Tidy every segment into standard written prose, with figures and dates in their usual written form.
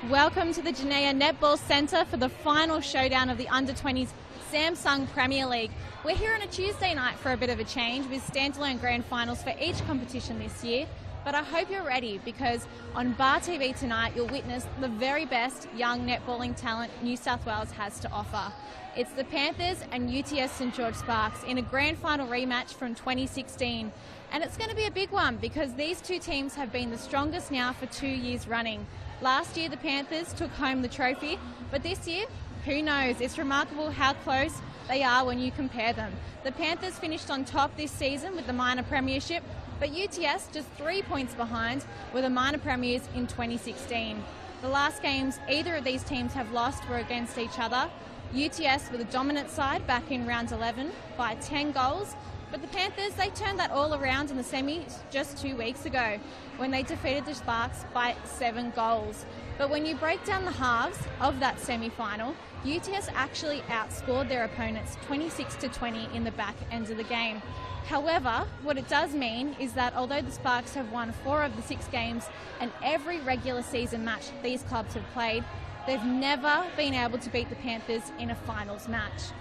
Welcome to the Janea Netball Centre for the final showdown of the Under-20s Samsung Premier League. We're here on a Tuesday night for a bit of a change with standalone grand finals for each competition this year. But I hope you're ready because on Bar TV tonight you'll witness the very best young netballing talent New South Wales has to offer. It's the Panthers and UTS St George Sparks in a grand final rematch from 2016. And it's going to be a big one because these two teams have been the strongest now for 2 years running. Last year the Panthers took home the trophy, but this year, who knows? It's remarkable how close they are when you compare them. The Panthers finished on top this season with the minor premiership, but UTS just 3 points behind were the minor premiers in 2016. The last games either of these teams have lost were against each other. UTS were the dominant side back in round 11 by 10 goals, but the Panthers, they turned that all around in the semis just 2 weeks ago when they defeated the Sparks by 7 goals. But when you break down the halves of that semi-final, UTS actually outscored their opponents 26-20 in the back end of the game. However, what it does mean is that although the Sparks have won 4 of the 6 games and every regular season match these clubs have played, they've never been able to beat the Panthers in a finals match.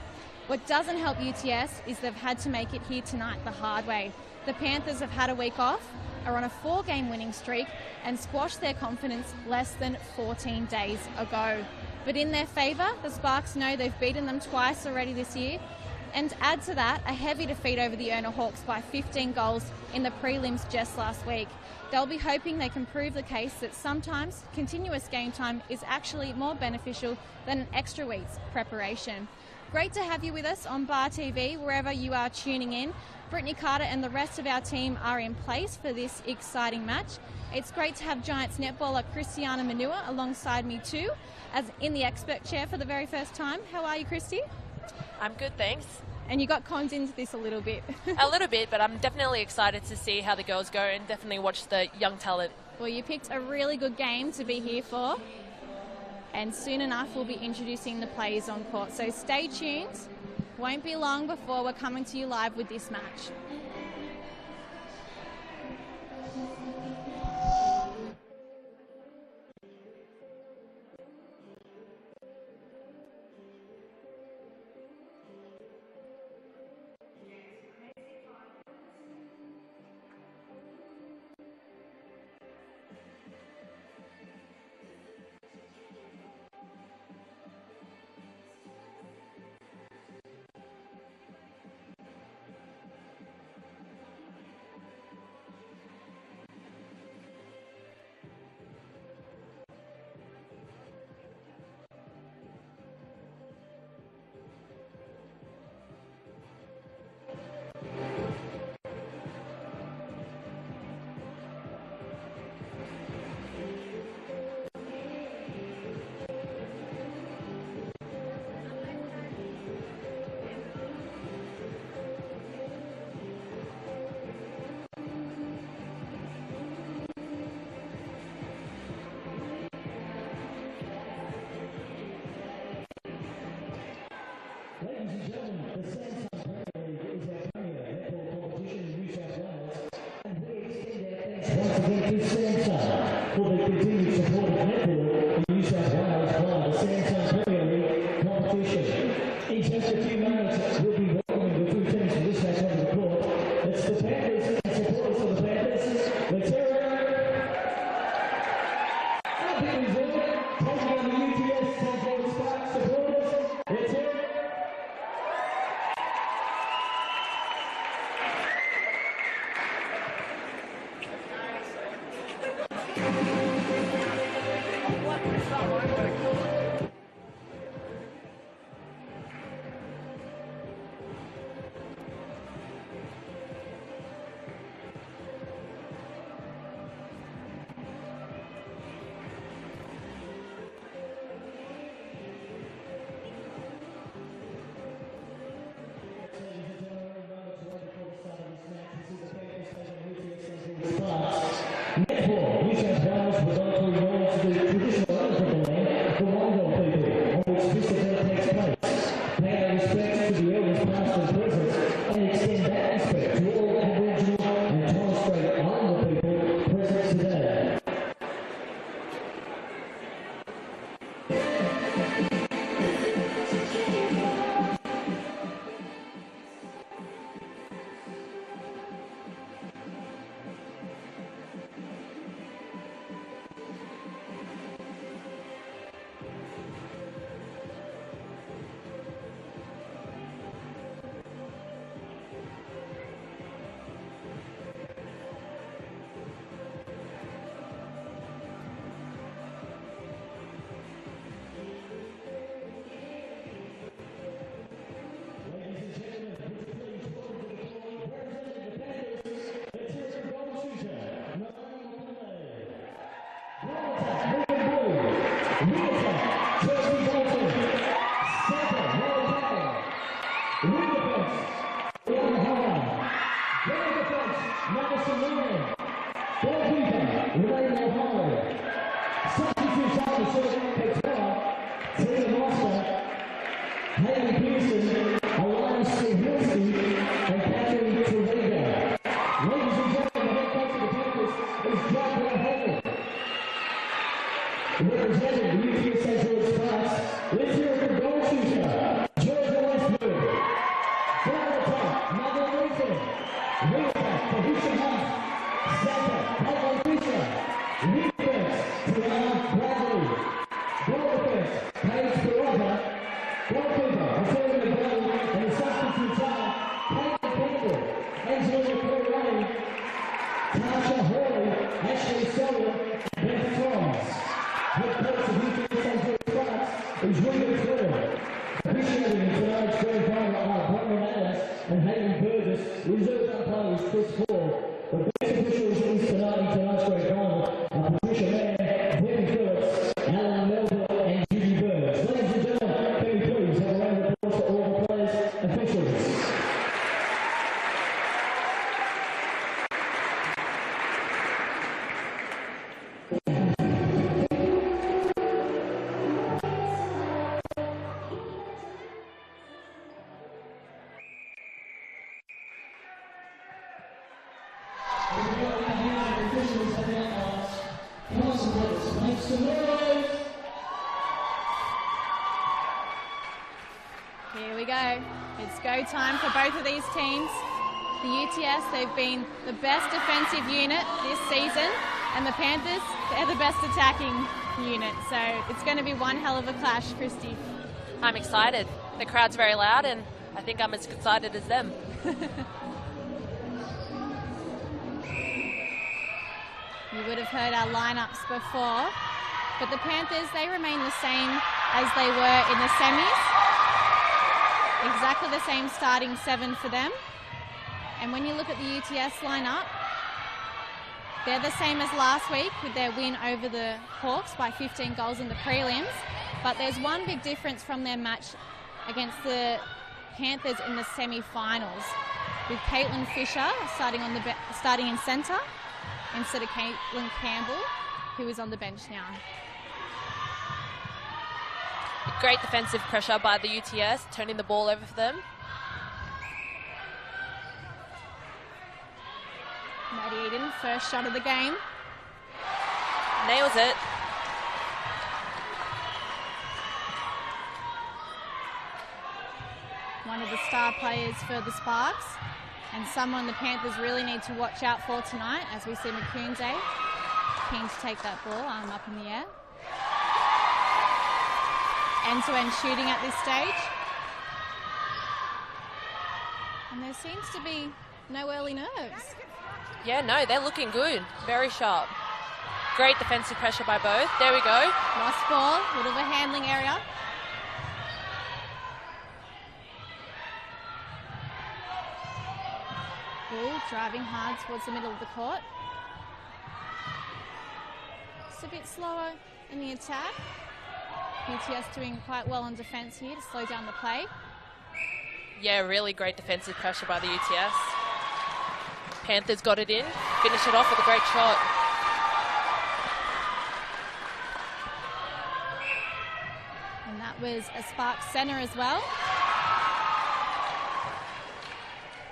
What doesn't help UTS is they've had to make it here tonight the hard way. The Panthers have had a week off, are on a 4-game winning streak and squashed their confidence less than 14 days ago. But in their favour, the Sparks know they've beaten them twice already this year, and add to that a heavy defeat over the Erna Hawks by 15 goals in the prelims just last week. They'll be hoping they can prove the case that sometimes continuous game time is actually more beneficial than an extra week's preparation. Great to have you with us on Bar TV, wherever you are tuning in. Brittany Carter and the rest of our team are in place for this exciting match. It's great to have Giants netballer Christiana Manua alongside me too, as in the expert chair for the very first time. How are you, Christy? I'm good, thanks. And you got conned into this a little bit. A little bit, but I'm definitely excited to see how the girls go and definitely watch the young talent. Well, you picked a really good game to be here for. And soon enough we'll be introducing the players on court. So stay tuned. Won't be long before we're coming to you live with this match. Ladies and gentlemen, the Samsung Premier League is our premier netball competition in New South Wales, and we extend our thanks once again to Samsung for the continued support of netball in New South Wales via the Samsung Premier League competition. In just a few moments, we'll be welcoming the two teams from this match on the court. It's the Panthers and supporters of the Panthers. Let's hear it. Our big result, taking on the UTS St George Sparks supporters. Let's hear it. Netball, New South Wales would like to acknowledge the traditional owners of the land, the Wongal people, on which this event takes place. Pay our respects to the elders past and present, and extend that respect to all Aboriginal and Torres Strait Islander people present today. Madison Lawrence. Goalkeeper, Elaine O'Hara. Substitutes on the short Petra, Tina Monster, Haley Pearson, Alana Stravinsky, and Catherine Trevega. Ladies and gentlemen, the head coach of the Panthers is Jack Haley. Representing the UTS Central Sparks, let's hear it from goal shooter, Georgia Westwood. Forward attack, Margaret Nathan. Rear attack, Felicia Hunt. Center, Paolo Fisher. Rear defense, Tiana Bradley. Goal defense, Paige Peralta. Goalkeeper, returning the ball, and the substitutes are Peyton Campbell, Angelina Corey, Tasha Hawley, Ashley Sullivan, and Beth Thomas. Head coach of UTS Central Sparks is William Twitter. Officiating in tonight's grand final are Bronwyn Adams and Hayden Burgess. Reserve umpires Chris Ford. The best officials is tonight in tonight's grand final are Patricia Mann, Debbie Phillips, Alan Melville, and Judy Burns. Ladies and gentlemen, can we please have a round of applause for all the players and officials? Here we go. It's go time for both of these teams. The UTS, they've been the best defensive unit this season, and the Panthers, they're the best attacking unit. So it's going to be one hell of a clash, Christy. I'm excited. The crowd's very loud, and I think I'm as excited as them. You would have heard our lineups before, but the Panthers, they remain the same as they were in the semis. Exactly the same starting 7 for them. And when you look at the UTS lineup, they're the same as last week with their win over the Hawks by 15 goals in the prelims. But there's one big difference from their match against the Panthers in the semi-finals, with Caitlin Fisher starting in centre instead of Caitlin Campbell, who is on the bench now. Great defensive pressure by the UTS, turning the ball over for them. Maddie Eden, first shot of the game. Nails it. One of the star players for the Sparks, and someone the Panthers really need to watch out for tonight, as we see Macoonze keen to take that ball, arm up in the air. End-to-end shooting at this stage. And there seems to be no early nerves. Yeah, no, they're looking good. Very sharp. Great defensive pressure by both. There we go. Lost ball, little of a handling area. Ball driving hard towards the middle of the court. Just a bit slower in the attack. UTS doing quite well on defence here to slow down the play. Yeah, really great defensive pressure by the UTS. Panthers got it in, finish it off with a great shot. And that was a Sparks centre as well.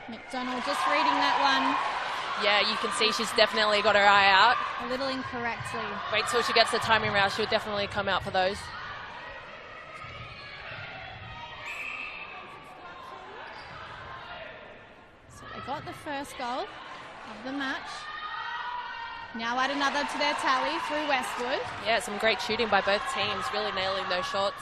McDonald just reading that one Yeah, you can see she's definitely got her eye out. a little incorrectly. Wait till she gets the timing round, she'll definitely come out for those. So they got the first goal of the match. Now add another to their tally through Westwood. Yeah, some great shooting by both teams, really nailing those shots.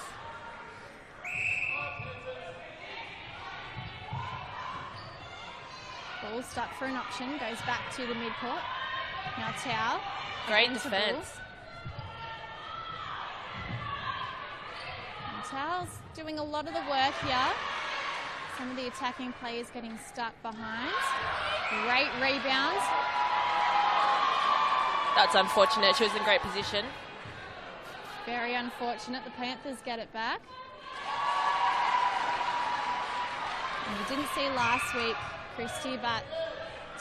Ball stuck for an option, goes back to the midcourt. Now Tao. Great against the defence. ball. And Tao's doing a lot of the work here. Some of the attacking players getting stuck behind. Great rebound. That's unfortunate, she was in great position. Very unfortunate. The Panthers get it back. And you didn't see last week, Christy, but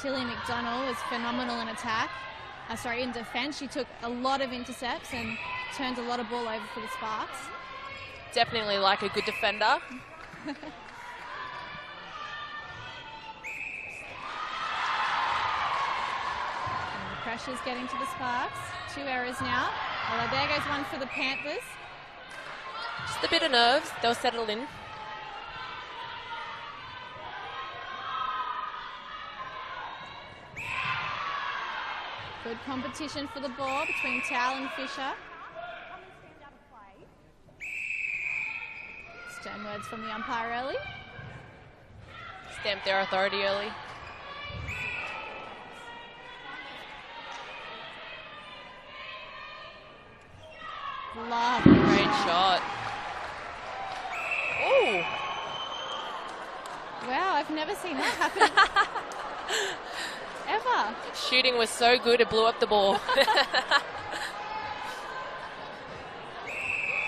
Tilly McDonald was phenomenal in attack. In defence. She took a lot of intercepts and turned a lot of ball over for the Sparks. Definitely like a good defender. And the pressure's getting to the Sparks. 2 errors now. Although there goes one for the Panthers. Just a bit of nerves. They'll settle in. Good competition for the ball between Towell and Fisher. Stern words from the umpire early. Stamp their authority early. Lovely. Great shot. Ooh. Wow, I've never seen that happen. Ever. Shooting was so good, it blew up the ball.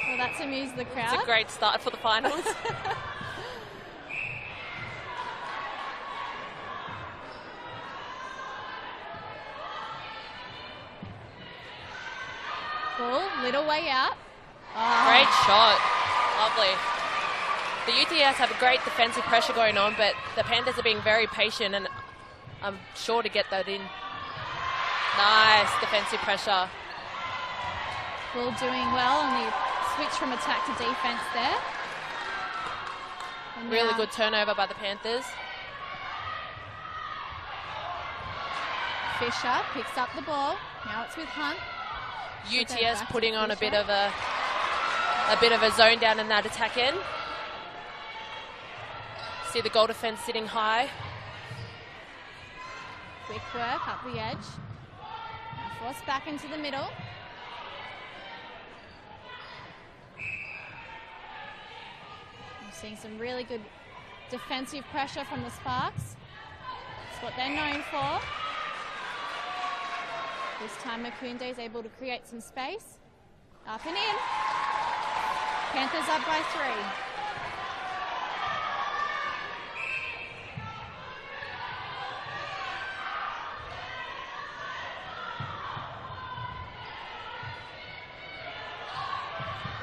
Well, that's amused the crowd. It's a great start for the finals. Ball, little way out. Great shot. Lovely. The UTS have a great defensive pressure going on, but the Panthers are being very patient, and I'm sure to get that in. Nice defensive pressure. Ball doing well on the switch from attack to defence there. And Really now good turnover by the Panthers. Fisher picks up the ball. Now it's with Hunt. UTS back putting to on a Fisher. bit of a zone down in that attack end. See the goal defense sitting high. Quick work up the edge. Now forced back into the middle. I'm seeing some really good defensive pressure from the Sparks. That's what they're known for. This time Makunde is able to create some space. Up and in. Panthers up by 3.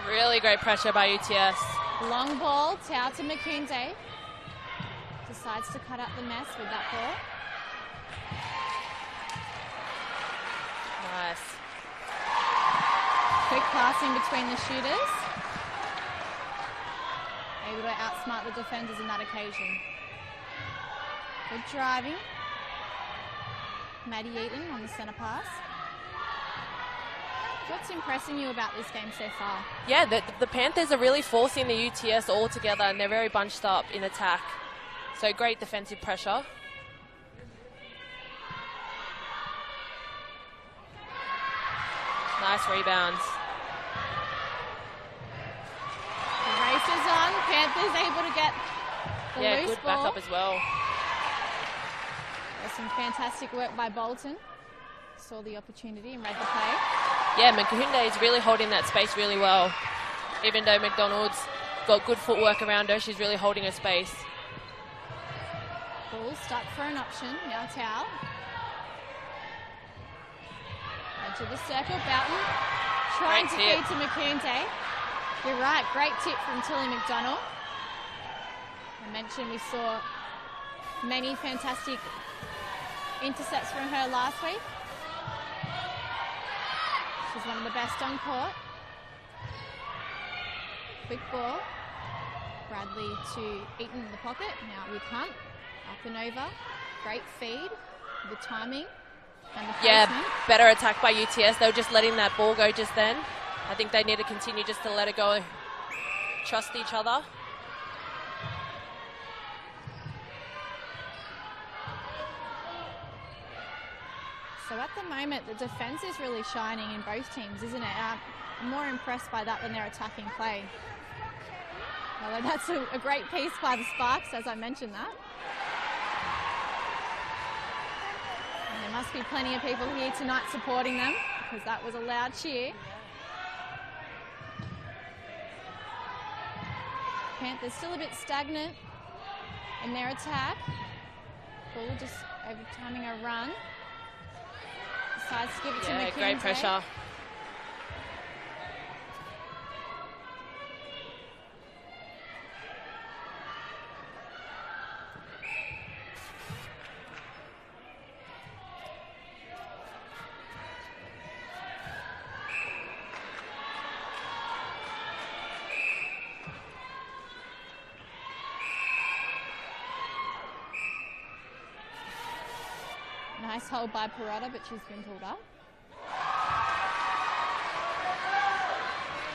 Really great pressure by UTS. Long ball, Tao to Makunde. Decides to cut up the mess with that ball. Nice. Quick passing between the shooters. Able to outsmart the defenders in that occasion. Good driving. Maddie Eaton on the centre pass. What's impressing you about this game so far? Yeah, the Panthers are really forcing the UTS all together, and they're very bunched up in attack. So great defensive pressure. Nice rebounds. The race is on. Panthers able to get the loose good ball. backup as well. There's some fantastic work by Bolton. Saw the opportunity and read the play. Yeah, Makunde is really holding that space really well. Even though McDonald's got good footwork around her, she's really holding her space. Ball stuck for an option. Now Towel. Into the circle. Boughton trying to Great feed to Makunde. You're right. Great tip from Tilly McDonald. I mentioned we saw many fantastic intercepts from her last week. She's one of the best on court. Quick ball. Bradley to Eaton in the pocket. Now with Hunt. Up and over. Great feed. The timing and the placement. Yeah, better attack by UTS. They were just letting that ball go just then. I think they need to continue just to let it go and trust each other. So at the moment, the defence is really shining in both teams, isn't it? I'm more impressed by that than their attacking play. Although that's a great piece by the Sparks, as I mentioned that. And there must be plenty of people here tonight supporting them, because that was a loud cheer. Panthers still a bit stagnant in their attack. Ball just overtiming a run. Decides to give it to Yeah, McKinze. great pressure. Nice hold by Perrotta, but she's been pulled up.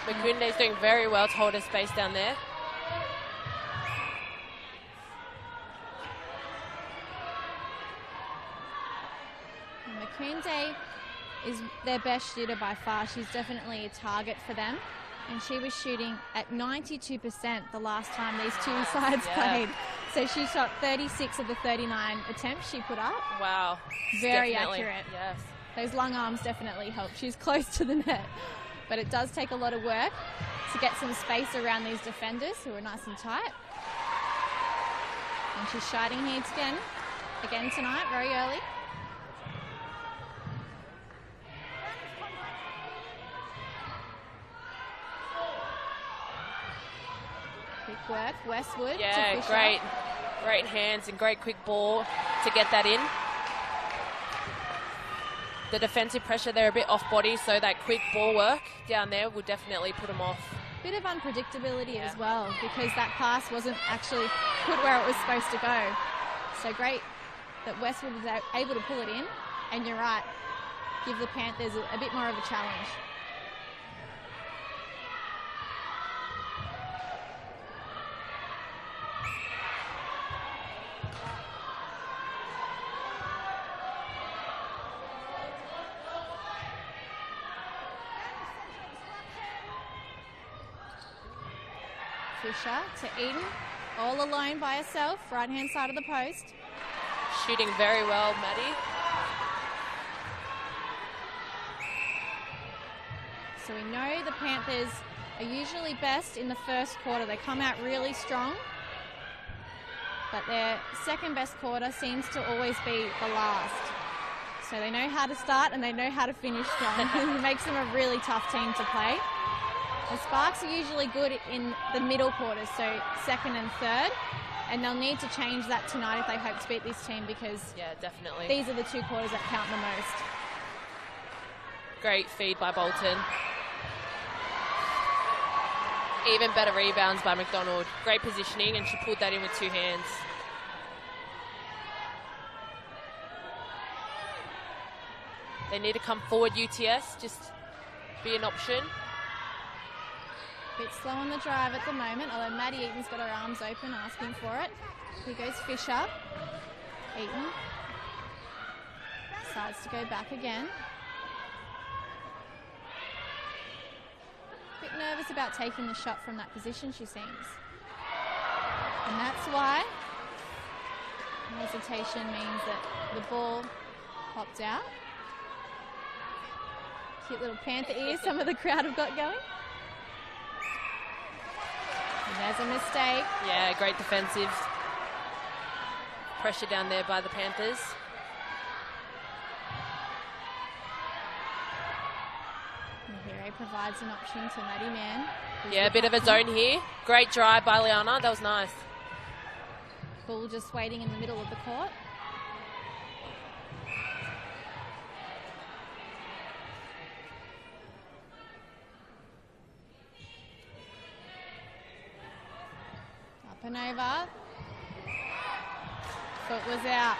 Makunde's doing very well to hold her space down there. Makunde is their best shooter by far. She's definitely a target for them. And she was shooting at 92% the last time these two sides played. So she shot 36 of the 39 attempts she put up. Wow. Very Definitely. accurate. Yes. Those long arms definitely help. She's close to the net. But it does take a lot of work to get some space around these defenders who are nice and tight. And she's shining here again tonight, very early. Quick work, Westwood. Yeah, to Fisher. great hands and great quick ball to get that in. The defensive pressure, they're a bit off body, so that quick ball work down there will definitely put them off. Bit of unpredictability as well, because that pass wasn't actually put where it was supposed to go. So great that Westwood was able to pull it in, and you're right, give the Panthers a bit more of a challenge. Fisher to Eden, all alone by herself, right-hand side of the post. Shooting very well, Maddie. So we know the Panthers are usually best in the first quarter. They come out really strong, but their second best quarter seems to always be the last. So they know how to start and they know how to finish strong. It makes them a really tough team to play. The Sparks are usually good in the middle quarters, so second and third, and they'll need to change that tonight if they hope to beat this team, because definitely these are the two quarters that count the most. Great feed by Bolton. Even better rebounds by McDonald. Great positioning, and she pulled that in with two hands. They need to come forward, UTS, just be an option. Bit slow on the drive at the moment, although Maddie Eaton's got her arms open asking for it. Here goes Fisher. Eaton decides to go back again. Bit nervous about taking the shot from that position, she seems. And that's why hesitation means that the ball popped out. Cute little Panther ears some of the crowd have got going. And there's a mistake. Yeah, great defensive pressure down there by the Panthers. Mahire provides an option to Maddie Mann. Yeah, a bit of a zone here. Great drive by Liana. That was nice. Bull just waiting in the middle of the court. Up and over. Foot was out.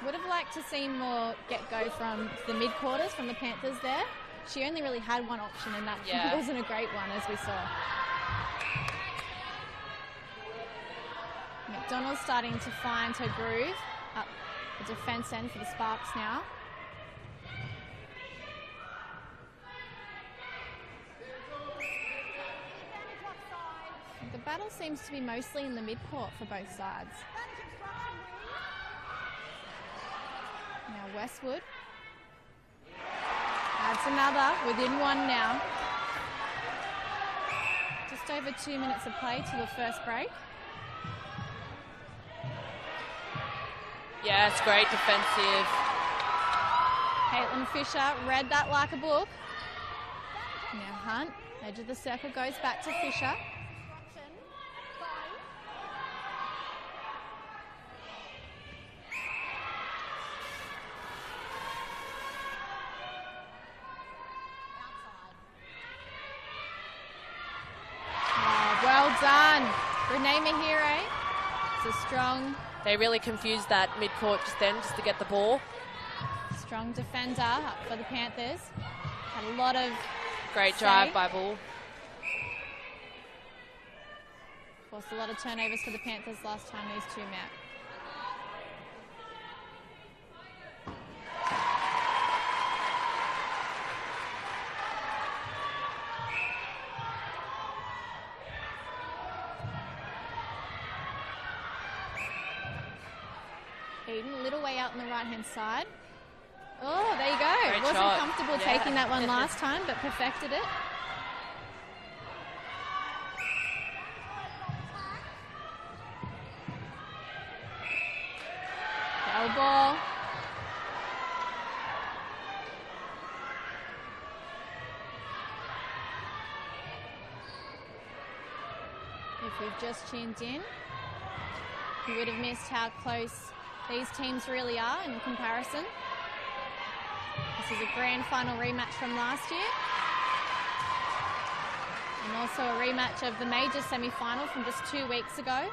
Would have liked to see more get-go from the mid-quarters from the Panthers there. She only really had one option, and that wasn't a great one, as we saw. McDonald's starting to find her groove up the defence end for the Sparks now. The battle seems to be mostly in the mid-court for both sides. Now Westwood adds another within one now. Just over 2 minutes of play till the first break. Yeah, it's great defensive. Caitlin Fisher read that like a book. Now Hunt, edge of the circle, goes back to Fisher. Oh, well done. Renee Mahire. It's a strong... They really confused that mid-court just then, just to get the ball. Strong defender up for the Panthers. Had a lot of... Great drive by Bull. Forced a lot of turnovers for the Panthers last time these two met. Eden, a little way out on the right-hand side. Oh, there you go. Great Wasn't shot. comfortable taking that one last time, but perfected it. Foul ball. If you've just tuned in, you would have missed how close these teams really are in comparison. This is a grand final rematch from last year. And also a rematch of the major semi-final from just 2 weeks ago,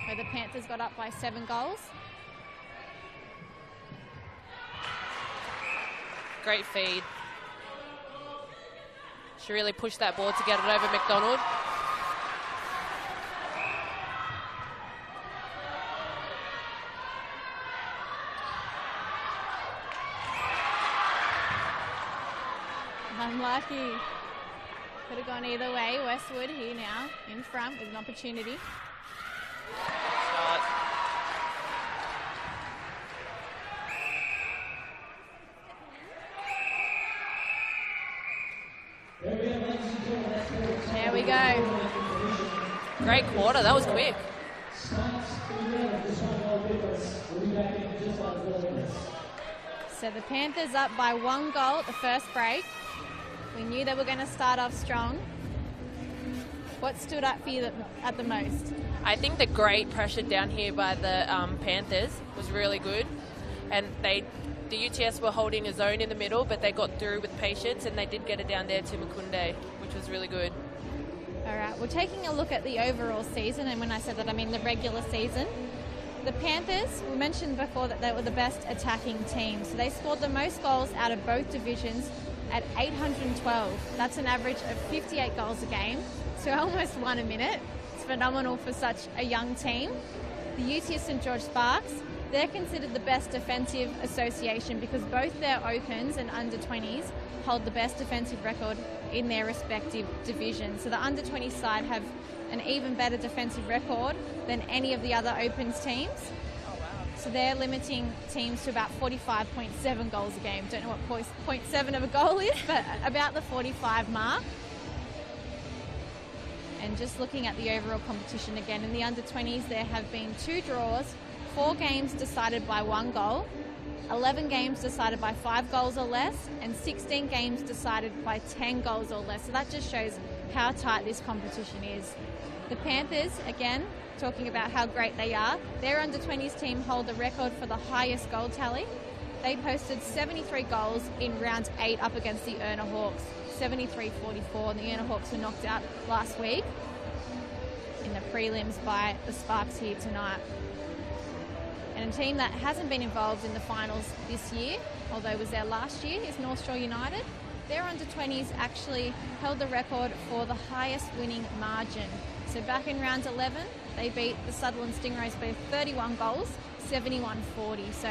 where the Panthers got up by 7 goals. Great feed. She really pushed that ball to get it over McDonald. Unlucky. Could have gone either way. Westwood here now in front with an opportunity. Shot. There we go. Great quarter. That was quick. So the Panthers up by 1 goal at the first break. We knew they were going to start off strong. What stood up for you at the most? I think the great pressure down here by the Panthers was really good. And the UTS were holding a zone in the middle, but they got through with patience, and they did get it down there to Makunde, which was really good. All right, we're taking a look at the overall season, and when I said that, I mean the regular season. The Panthers, we mentioned before that they were the best attacking team, so they scored the most goals out of both divisions at 812. That's an average of 58 goals a game, so almost 1 a minute. It's phenomenal for such a young team. The UTS St George Sparks, they're considered the best defensive association because both their Opens and under-20s hold the best defensive record in their respective divisions. So the under-20 side have an even better defensive record than any of the other Opens teams. Oh, wow. So they're limiting teams to about 45.7 goals a game. Don't know what 0.7 of a goal is, but about the 45 mark. And just looking at the overall competition again, in the under-20s there have been 2 draws, 4 games decided by 1 goal, 11 games decided by 5 goals or less, and 16 games decided by 10 goals or less. So that just shows how tight this competition is. The Panthers, again, talking about how great they are, their under-20s team hold the record for the highest goal tally. They posted 73 goals in round 8 up against the Erna Hawks, 73-44, and the Erna Hawks were knocked out last week in the prelims by the Sparks here tonight. And a team that hasn't been involved in the finals this year, although was there last year, is North Shore United. Their under-20s actually held the record for the highest winning margin. So back in round 11, they beat the Sutherland Stingrays by 31 goals, 71-40. So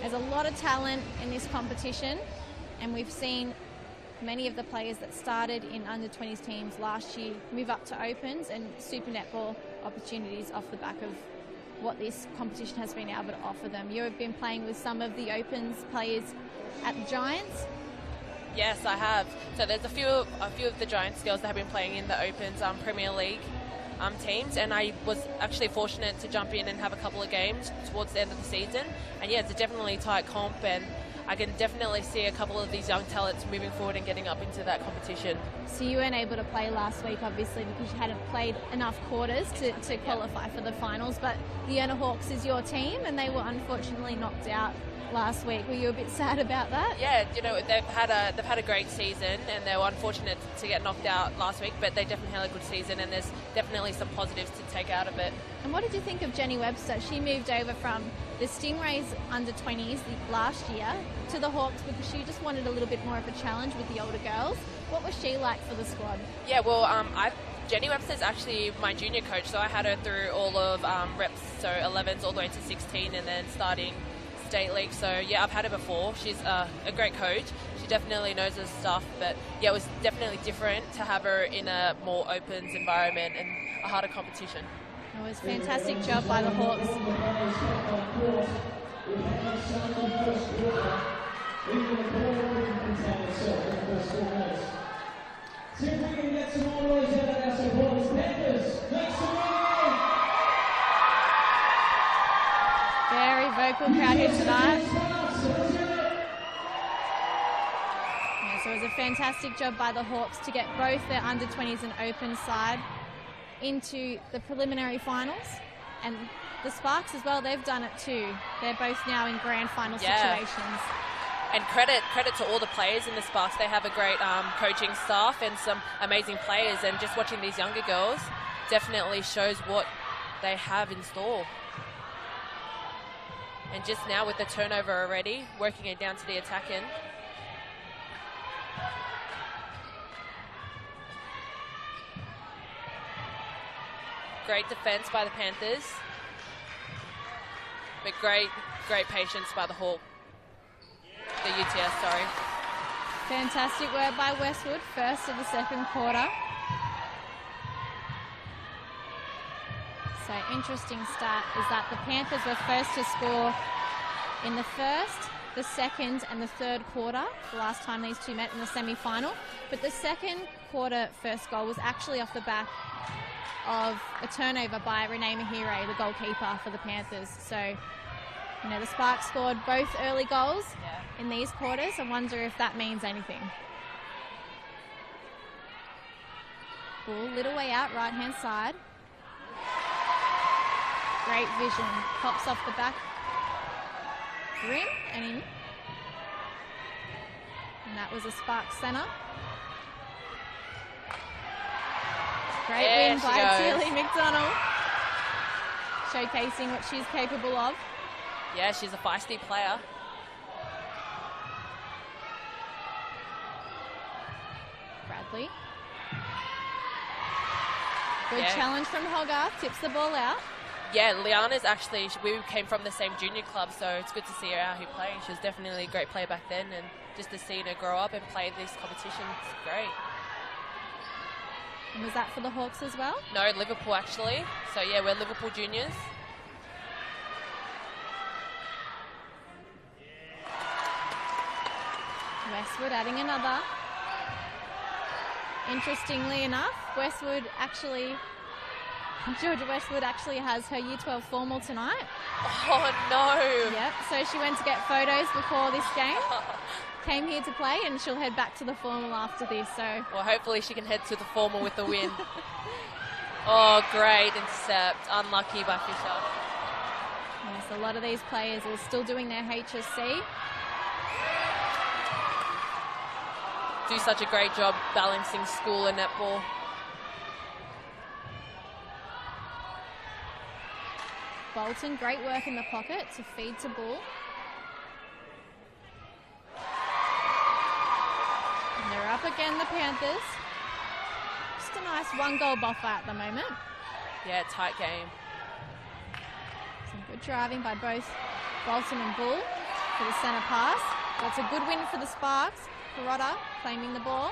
there's a lot of talent in this competition, and we've seen many of the players that started in under-20s teams last year move up to Opens and Super Netball opportunities off the back of what this competition has been able to offer them. You have been playing with some of the Opens players at the Giants. Yes, I have. So there's a few of the Giants girls that have been playing in the Opens Premier League. teams, and I was actually fortunate to jump in and have a couple of games towards the end of the season. And yeah, it's a definitely tight comp, and I can definitely see a couple of these young talents moving forward and getting up into that competition. So you weren't able to play last week, obviously, because you hadn't played enough quarters to qualify for the finals, but the Urner Hawks is your team, and they were unfortunately knocked out last week. Were you a bit sad about that? Yeah, you know, they've had a great season, and they were unfortunate to get knocked out last week, but they definitely had a good season, and there's definitely some positives to take out of it. And what did you think of Jenny Webster? She moved over from the Stingrays under-20s last year to the Hawks because she just wanted a little bit more of a challenge with the older girls. What was she like for the squad? Yeah, well, Jenny Webster's actually my junior coach, so I had her through all of reps, so 11s all the way to 16, and then starting state league. So yeah, I've had her before. She's a great coach. She definitely knows her stuff, but yeah, it was definitely different to have her in a more opens environment and a harder competition. It was a fantastic job by the Hawks. See if we can get some more noise out of our supporters. Panthers, make some noise! Very vocal crowd here tonight. Yeah, so it was a fantastic job by the Hawks to get both their under-20s and open side into the preliminary finals. And the Sparks as well, they've done it too. They're both now in grand final situations. And credit to all the players in the Sparks. They have a great coaching staff and some amazing players. And just watching these younger girls definitely shows what they have in store. And just now with the turnover already, working it down to the attack end. Great defense by the Panthers. But great patience by the Hawk. The UTS, sorry. Fantastic work by Westwood, first of the second quarter. So interesting stat is that the Panthers were first to score in the first, the second and the third quarter, the last time these two met in the semi-final. But the second quarter first goal was actually off the back of a turnover by Renee Mahire, the goalkeeper for the Panthers. So, you know, the Sparks scored both early goals in these quarters. I wonder if that means anything. Ball, little way out, right-hand side. Great vision. Pops off the back rim and in. And that was a Sparks centre. Great win by Tilly McDonald. Showcasing what she's capable of. Yeah, she's a feisty player. Bradley. Good challenge from Hogarth, tips the ball out. Yeah, Liana's actually, we came from the same junior club, so it's good to see her out here playing. She was definitely a great player back then, and just to see her grow up and play this competition, it's great. And was that for the Hawks as well? No, Liverpool actually. So yeah, we're Liverpool juniors. Westwood adding another. Interestingly enough, Georgia Westwood actually has her U12 formal tonight. Oh no! Yep, so she went to get photos before this game. Came here to play, and she'll head back to the formal after this. So, well, hopefully she can head to the formal with the win. Oh, great intercept. Unlucky by Fisher. Yes, a lot of these players are still doing their HSC. Do such a great job balancing school and netball. Bolton, great work in the pocket to feed to Bull. And they're up again, the Panthers. Just a nice one-goal buffer at the moment. Yeah, tight game. Some good driving by both Bolton and Bull for the centre pass. That's a good win for the Sparks. Carrotta claiming the ball.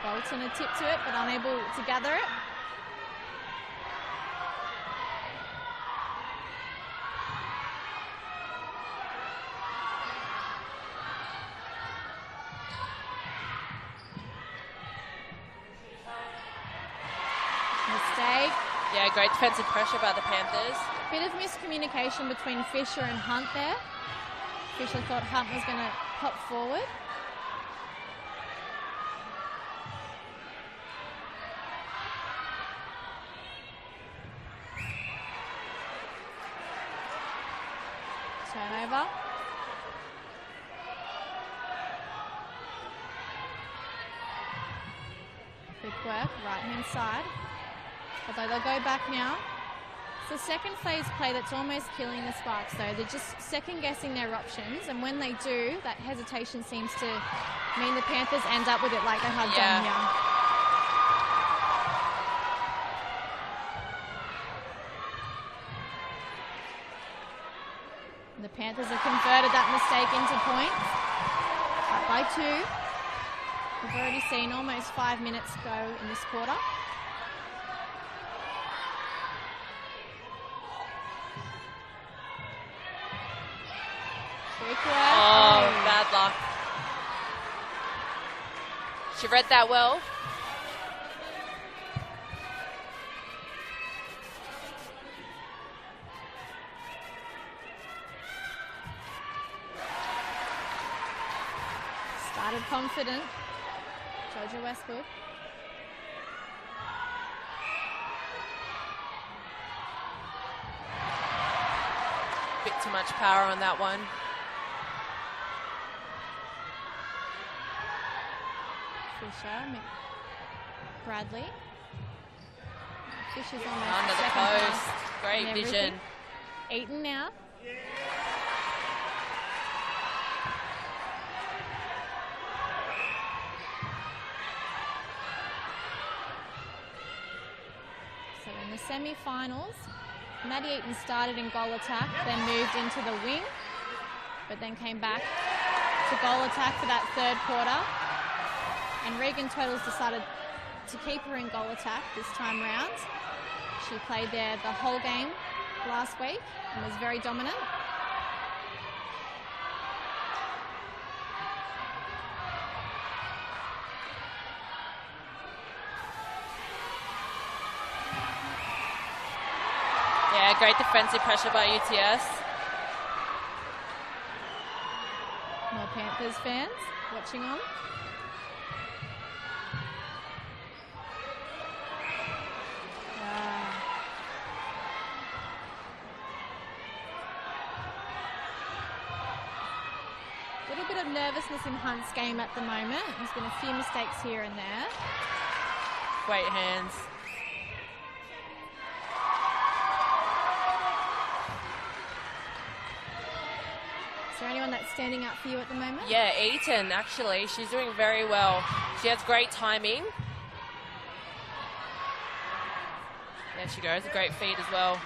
Bolton a tip to it, but unable to gather it. Yeah, great defensive pressure by the Panthers. Bit of miscommunication between Fisher and Hunt there. Fisher thought Hunt was going to pop forward. Turnover. Quick work, right-hand side. Although they'll go back now. It's the second phase play that's almost killing the Sparks, though. They're just second-guessing their options, and when they do, that hesitation seems to mean the Panthers end up with it like they have done here. The Panthers have converted that mistake into points. Up by 2. We've already seen almost 5 minutes go in this quarter. Quick work. Oh, bad luck. She read that well. Started confident. Georgia Westwood. Bit too much power on that one. Fisher, Bradley. Fisher's almost Under the second post. pass Great and vision. everything. Eaton now. So in the semi-finals, Maddie Eaton started in goal attack, then moved into the wing, but then came back to goal attack for that third quarter. And Regan Turtles decided to keep her in goal attack this time round. She played there the whole game last week and was very dominant. Yeah, great defensive pressure by UTS. More Panthers fans watching on. A little bit of nervousness in Hunt's game at the moment. There's been a few mistakes here and there. Great hands. Is there anyone that's standing out for you at the moment? Yeah, Eaton, actually. She's doing very well. She has great timing. There she goes, a great feed as well.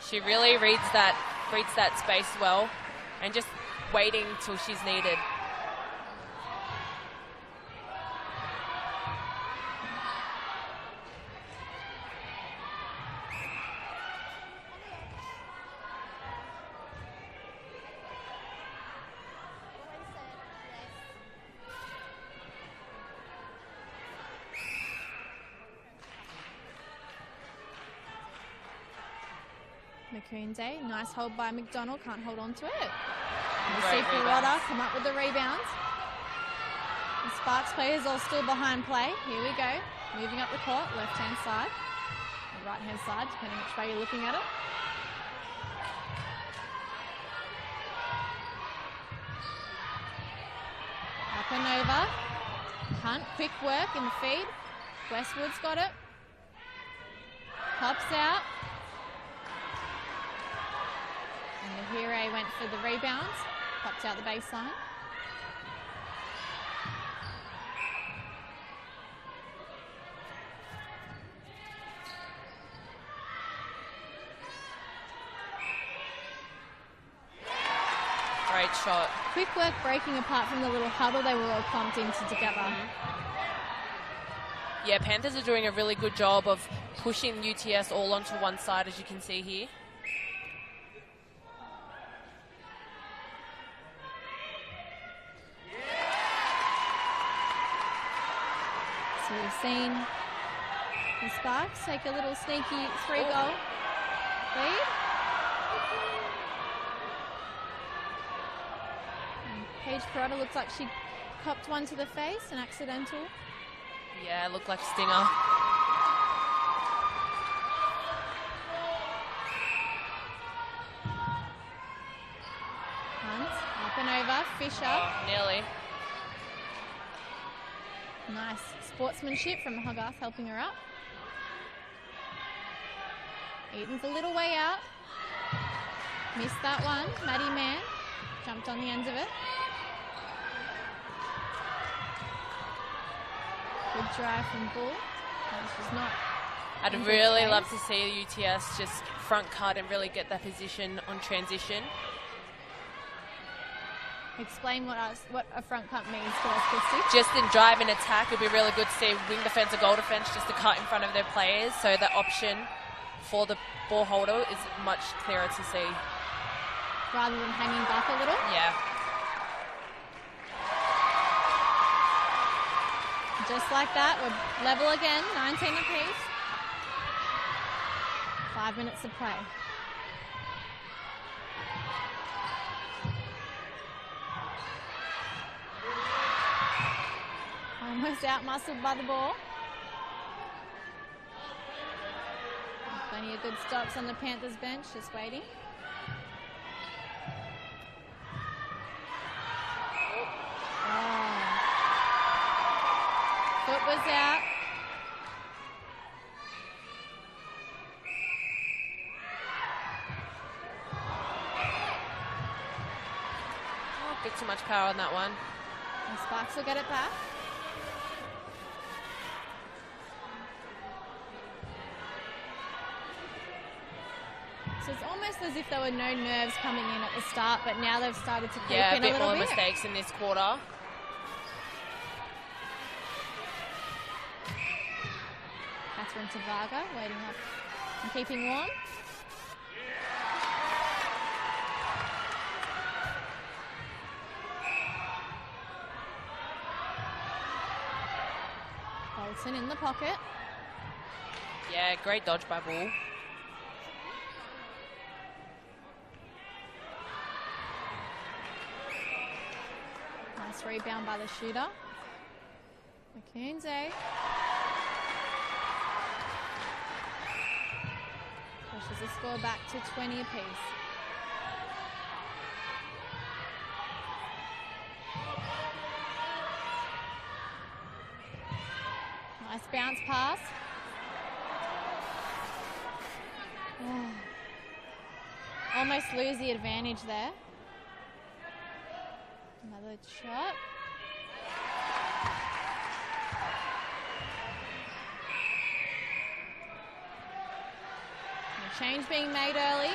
She really reads that space well and just waiting till she's needed. Macoonze, nice hold by McDonald, can't hold on to it. And we Great see Perrotta come up with the rebound. The Sparks players all still behind play. Here we go. Moving up the court, left-hand side, or right-hand side, depending which way you're looking at it. Up and over. Hunt, quick work in the feed. Westwood's got it. Pops out. And the Hero went for the rebound. Popped out the baseline. Great shot. Quick work breaking apart from the little huddle they were all clumped into together. Yeah, Panthers are doing a really good job of pushing UTS all onto one side, as you can see here. So we've seen The Sparks take a little sneaky 3-goal lead. And Paige Perrotta looks like she copped one to the face, an accidental. Yeah, it looked like a stinger. Hunt, up and over, Fisher. Oh, nearly. Nice sportsmanship from Hogarth helping her up. Eaton's a little way out. Missed that one. Maddie Mann jumped on the end of it. Good drive from Bull. She's not. I'd really love to see UTS just front cut and really get that position on transition. Explain what a front cut means to us, Christy. Just in drive and attack, it'd be really good to see wing defence or goal defence just to cut in front of their players, so the option for the ball holder is much clearer to see. Rather than hanging back a little? Yeah. Just like that, we're level again, 19 apiece. 5 minutes of play. Almost out-muscled by the ball. Plenty of good stops on the Panthers bench, just waiting. Oh. Foot was out. Oh, a bit too much power on that one. And Sparks will get it back. So it's almost as if there were no nerves coming in at the start, but now they've started to creep in a little bit. Yeah, a bit more mistakes in this quarter. Catherine Tavaga waiting up and keeping warm. Bolton in the pocket. Yeah, great dodge by Bull. Nice rebound by the shooter. McKenzie. Pushes the score back to 20 apiece. Nice bounce pass. Oh. Almost lose the advantage there. Another shot. A change being made early.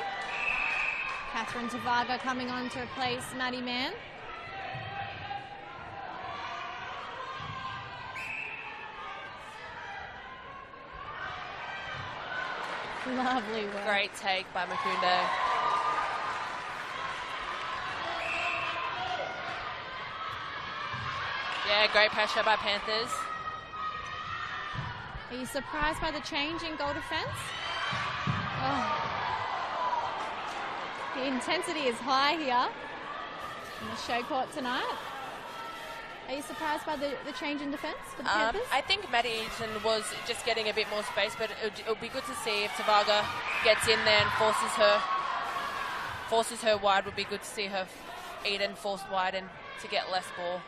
Catherine Tavaga coming on to replace Maddie Mann. Lovely work. Great take by Makundo. Yeah, great pressure by Panthers. Are you surprised by the change in goal defence? Oh. The intensity is high here in the show court tonight. Are you surprised by the change in defence for the Panthers? I think Maddie Eaton was just getting a bit more space, but it'll be good to see if Tavaga gets in there and forces her wide. Would be good to see her Eaton forced wide and to get less ball.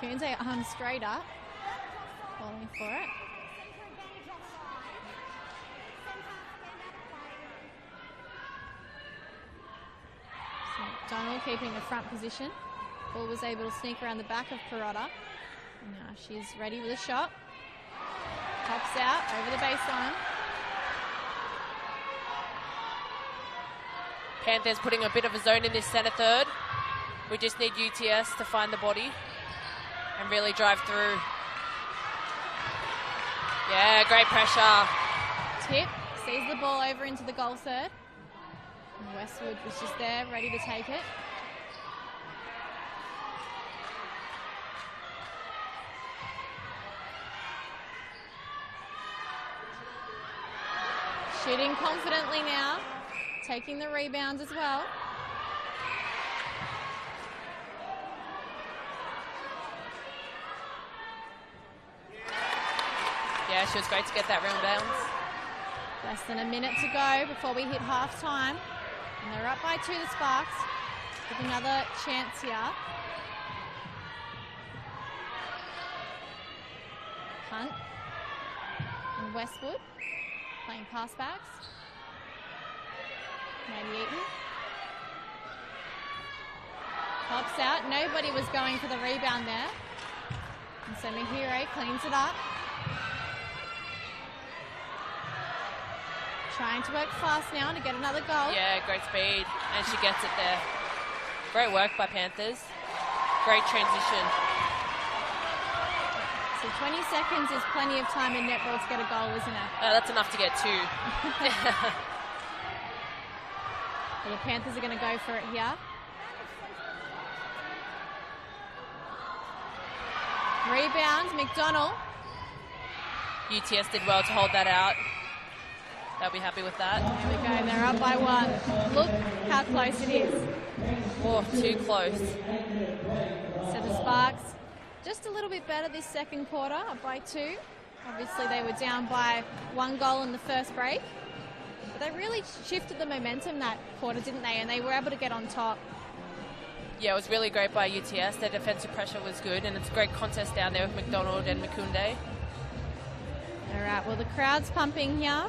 Kunze arms straight up, falling for it. So Donald keeping the front position. Ball was able to sneak around the back of Perrotta. Now she's ready with a shot. Pops out over the baseline. Panthers putting a bit of a zone in this centre third. We just need UTS to find the body and really drive through. Yeah, great pressure. Tip, sees the ball over into the goal third. And Westwood was just there, ready to take it. Shooting confidently now, taking the rebounds as well. Yeah, she was great to get that rebound. Less than a minute to go before we hit half time. And they're up by 2, the Sparks, with another chance here. Hunt and Westwood playing pass backs. Maybe Eaton. Pops out. Nobody was going for the rebound there. And so Mahire cleans it up. Trying to work fast now to get another goal. Yeah, great speed. And she gets it there. Great work by Panthers. Great transition. So 20 seconds is plenty of time in netball to get a goal, isn't it? That's enough to get 2. Well, the Panthers are going to go for it here. Rebound, McDonald. UTS did well to hold that out. They'll be happy with that. There we go, they're up by 1. Look how close it is. Oh, too close. So the Sparks just a little bit better this second quarter, up by 2. Obviously they were down by 1 goal in the first break. But they really shifted the momentum that quarter, didn't they? And they were able to get on top. Yeah, it was really great by UTS. Their defensive pressure was good, and it's a great contest down there with McDonald and Makunde. All right, well, the crowd's pumping here.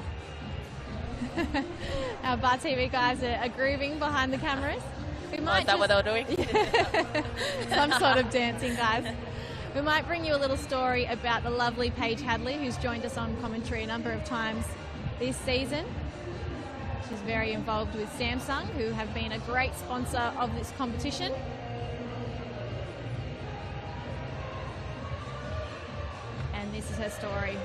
Our Bar TV guys are grooving behind the cameras. We might is that what they were doing? Some sort of dancing, guys. We might bring you a little story about the lovely Paige Hadley, who's joined us on commentary a number of times this season. She's very involved with Samsung, who have been a great sponsor of this competition. And this is her story.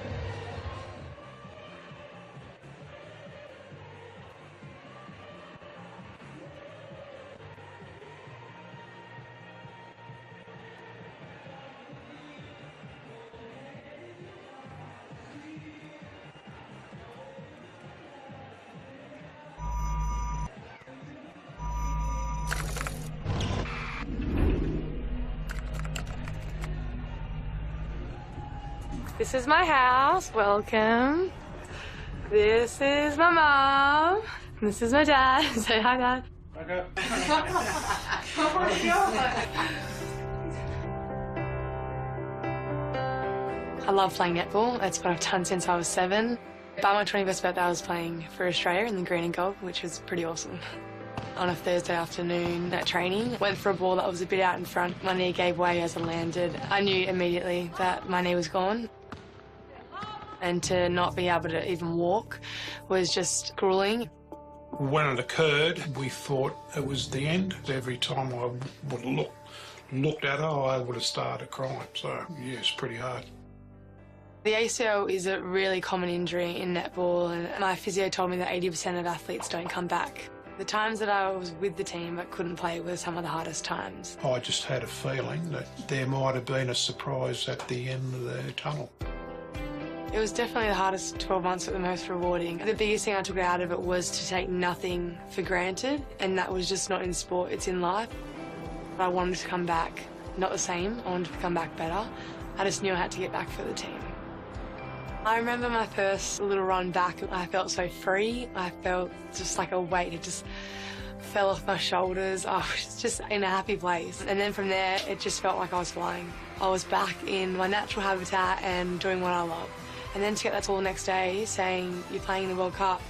This is my house. Welcome. This is my mom. This is my dad. Say hi, Dad. Okay. I love playing netball. That's what I've done since I was 7. By my 21st birthday, I was playing for Australia in the green and gold, which was pretty awesome. On a Thursday afternoon at training, went for a ball that was a bit out in front. My knee gave way as I landed. I knew immediately that my knee was gone. And to not be able to even walk was just grueling. When it occurred, we thought it was the end. Every time I would looked at her, I would have started crying. So, yeah, it's pretty hard. The ACL is a really common injury in netball, and my physio told me that 80% of athletes don't come back. The times that I was with the team but couldn't play were some of the hardest times. I just had a feeling that there might have been a surprise at the end of the tunnel. It was definitely the hardest 12 months, but the most rewarding. The biggest thing I took out of it was to take nothing for granted, and that was just not in sport, it's in life. I wanted to come back, not the same, I wanted to come back better. I just knew I had to get back for the team. I remember my first little run back, I felt so free. I felt just like a weight had just fell off my shoulders. I was just in a happy place. And then from there, it just felt like I was flying. I was back in my natural habitat and doing what I love. And then to get that call the next day saying you're playing in the World Cup,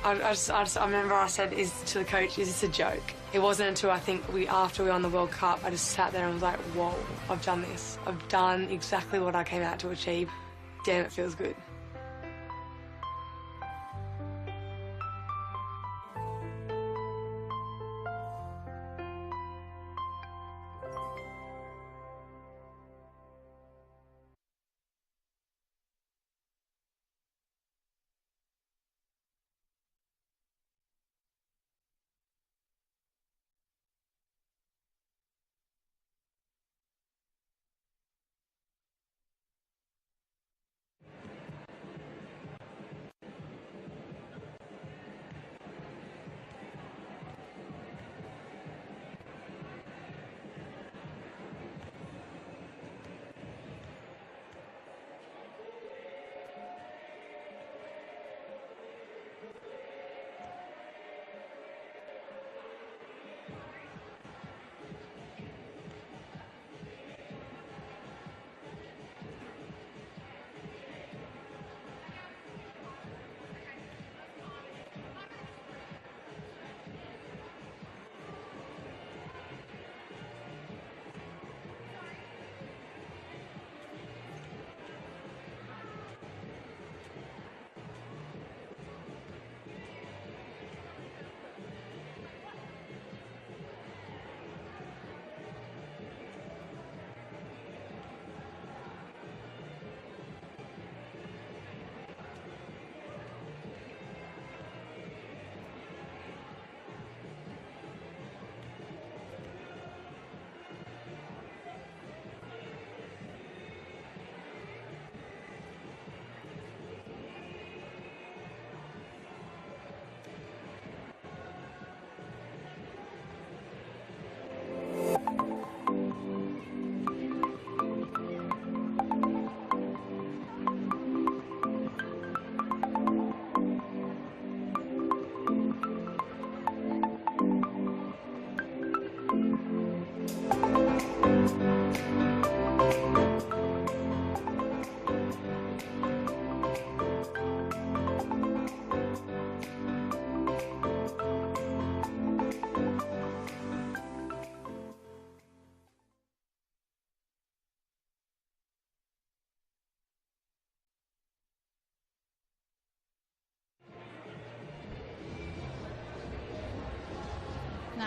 I remember I said to the coach, is this a joke? It wasn't until I think after we won the World Cup, I just sat there and was like, whoa, I've done this. I've done exactly what I came out to achieve. Damn, it feels good.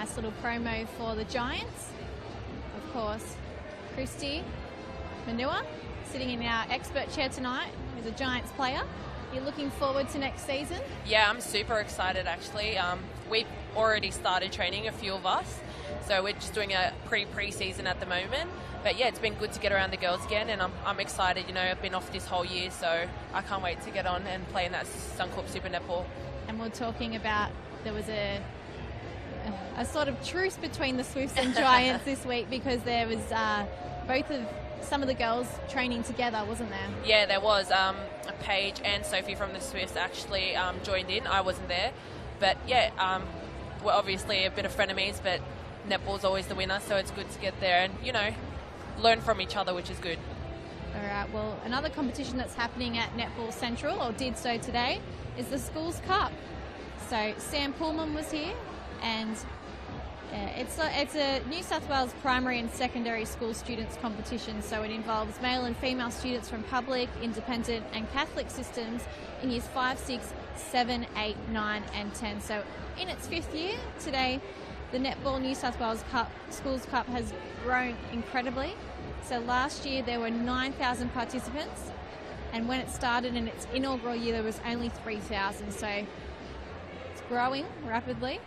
Nice little promo for the Giants. Of course, Christy Manua sitting in our expert chair tonight is a Giants player. You're looking forward to next season? Yeah, I'm super excited actually. We've already started training, a few of us, so we're just doing a pre-season at the moment. But yeah, it's been good to get around the girls again, and I'm excited. You know, I've been off this whole year, so I can't wait to get on and play in that Suncorp Super Netball. And we're talking about, there was a sort of truce between the Swifts and Giants this week, because there was some of the girls training together, wasn't there? Yeah, there was. Paige and Sophie from the Swifts actually joined in. I wasn't there. But yeah, we're obviously a bit of frenemies, but netball's always the winner, so it's good to get there and, you know, learn from each other, which is good. All right, well, another competition that's happening at Netball Central, or did so today, is the Schools Cup. So Sam Pullman was here, and it's a New South Wales primary and secondary school students competition, so it involves male and female students from public, independent and Catholic systems in years 5, 6, 7, 8, 9 and 10. So in its 5th year today, the Netball New South Wales Schools Cup has grown incredibly. So last year there were 9,000 participants, and when it started in its inaugural year there was only 3,000, so it's growing rapidly.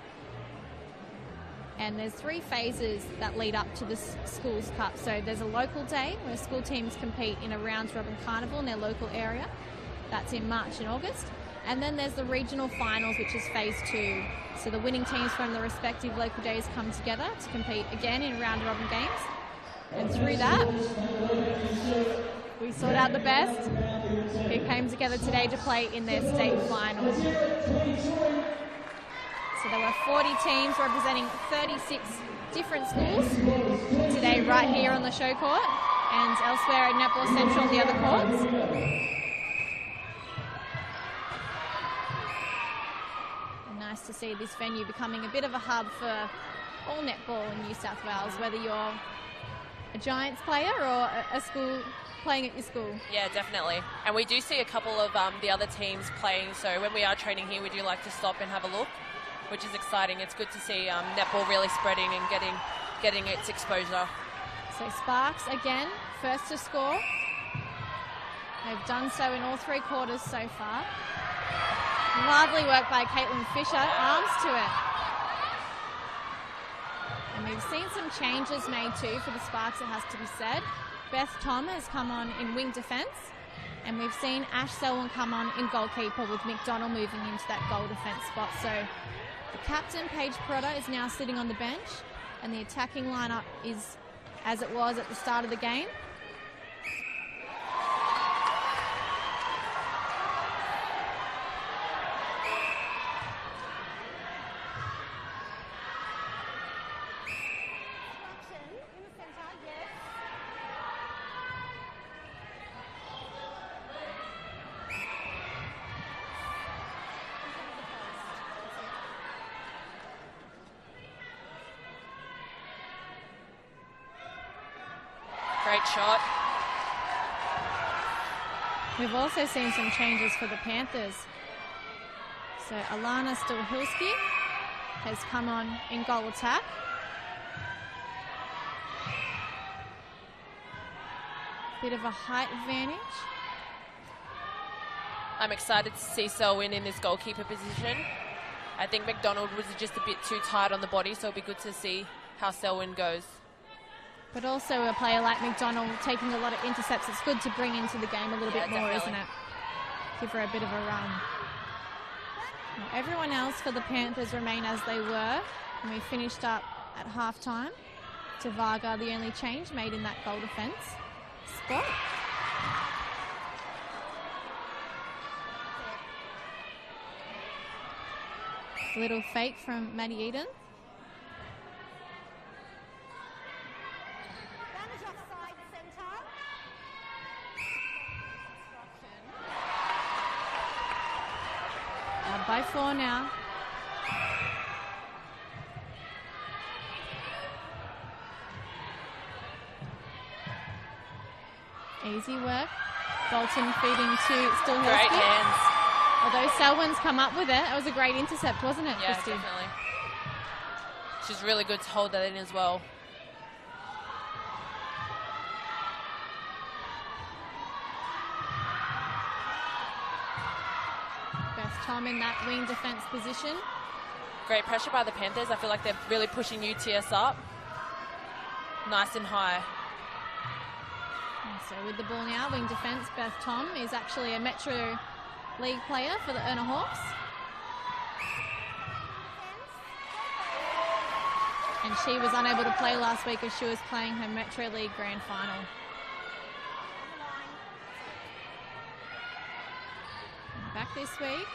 And there's 3 phases that lead up to the Schools Cup. So there's a local day where school teams compete in a round-robin carnival in their local area. That's in March and August. And then there's the regional finals, which is phase 2. So the winning teams from the respective local days come together to compete again in round-robin games. And through that, we sought out the best who came together today to play in their state finals. So there were 40 teams representing 36 different schools today right here on the show court and elsewhere at Netball Central on the other courts. And nice to see this venue becoming a bit of a hub for all netball in New South Wales, whether you're a Giants player or a school playing at your school. Yeah, definitely. And we do see a couple of the other teams playing, so when we are training here we do like to stop and have a look, which is exciting. It's good to see netball really spreading and getting its exposure. So Sparks again, first to score. They've done so in all 3 quarters so far. Lovely work by Caitlin Fisher, arms to it. And we've seen some changes made too for the Sparks, it has to be said. Beth Tom has come on in wing defence, and we've seen Ash Selwyn come on in goalkeeper, with McDonald moving into that goal defence spot. So the captain, Paige Perotta, is now sitting on the bench, and the attacking lineup is as it was at the start of the game. Great shot. We've also seen some changes for the Panthers. So Alana Stilhilski has come on in goal attack. Bit of a height advantage. I'm excited to see Selwyn in this goalkeeper position. I think McDonald was just a bit too tight on the body, so it'll be good to see how Selwyn goes. But also a player like McDonald taking a lot of intercepts. It's good to bring into the game a little bit more, definitely. isn't it? Give her a bit of a run. Now, everyone else for the Panthers remain as they were. And we finished up at halftime. To Varga, the only change made in that goal defence spot. Little fake from Maddie Eden. By 4 now. Easy work. Bolton feeding to Stilhilski. Great hands. Although Selwyn's come up with it. It was a great intercept, wasn't it, Yeah, Christy? definitely. She's really good to hold that in as well. Beth Tom in that wing defence position. Great pressure by the Panthers. I feel like they're really pushing UTS up. Nice and high. And so with the ball now, wing defence, Beth Tom is actually a Metro League player for the Erna Hawks. And she was unable to play last week as she was playing her Metro League Grand Final. And back this week.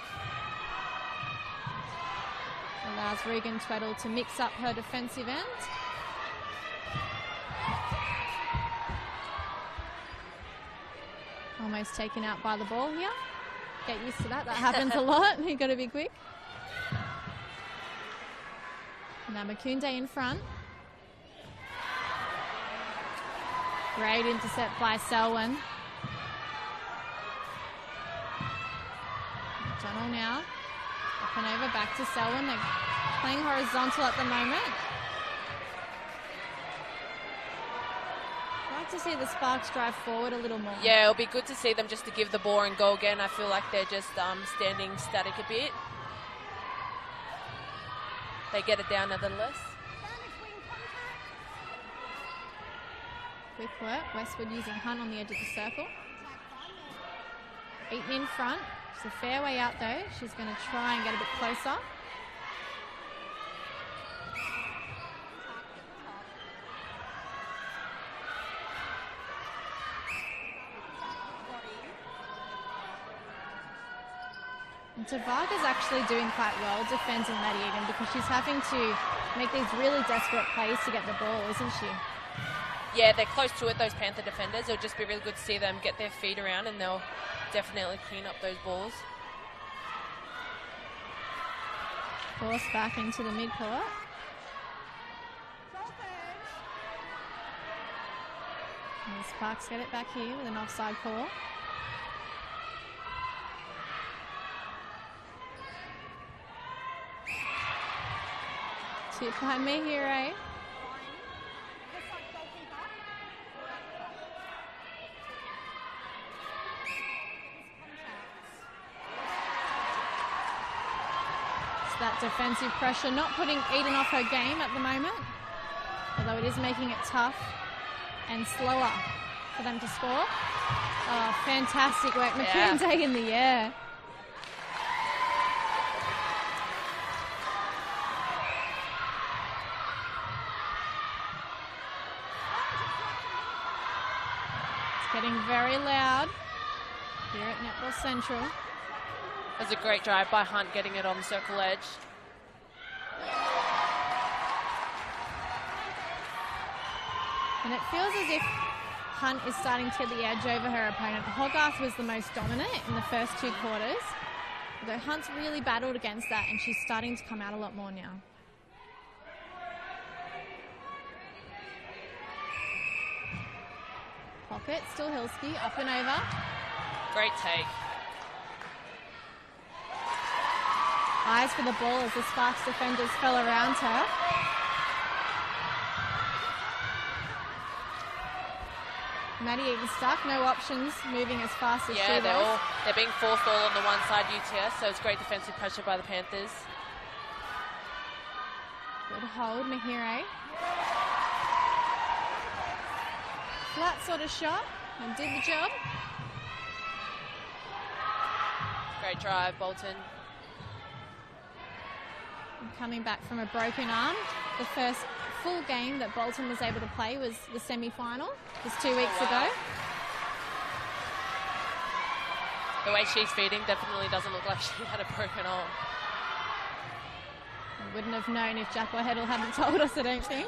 Allows Regan Tweddle to mix up her defensive end. Almost taken out by the ball here. Get used to that. That happens a lot. You've got to be quick. Now Makunde in front. Great intercept by Selwyn. Donald now. Up and over, back to Selwyn. They're playing horizontal at the moment. I'd like to see the Sparks drive forward a little more. Yeah, it'll be good to see them just to give the ball and go again. I feel like they're just standing static a bit. They get it down nevertheless. Quick work. Westwood using Hunt on the edge of the circle. Eaton in front. It's a fair way out though. She's going to try and get a bit closer. And Tavaga's actually doing quite well defending Maddie Egan because she's having to make these really desperate plays to get the ball, isn't she? Yeah, they're close to it, those Panther defenders. It'll just be really good to see them get their feet around and they'll definitely clean up those balls. Force back into the midcourt. And the Sparks get it back here with an offside call. Tip by Mihire. That defensive pressure not putting Eden off her game at the moment, although it is making it tough and slower for them to score. Oh, fantastic work. Makunde in the air. It's getting very loud here at Netball Central. That's a great drive by Hunt, getting it on the circle edge. And it feels as if Hunt is starting to get the edge over her opponent. Hogarth was the most dominant in the first two quarters, although Hunt's really battled against that and she's starting to come out a lot more now. Pocket, still Hilsky, up and over. Great take. Eyes for the ball as the Sparks defenders fell around her. Maddie Eaton stuck, no options, moving as fast as she was. They're being forced all on the one side UTS, so it's great defensive pressure by the Panthers. Good hold, Mihire. Flat sort of shot and did the job. Great drive, Bolton. And coming back from a broken arm, the first full game that Bolton was able to play was the semi-final just 2 weeks ago. The way she's feeding definitely doesn't look like she had a broken arm. We wouldn't have known if Jack Heddle hadn't told us, I don't think.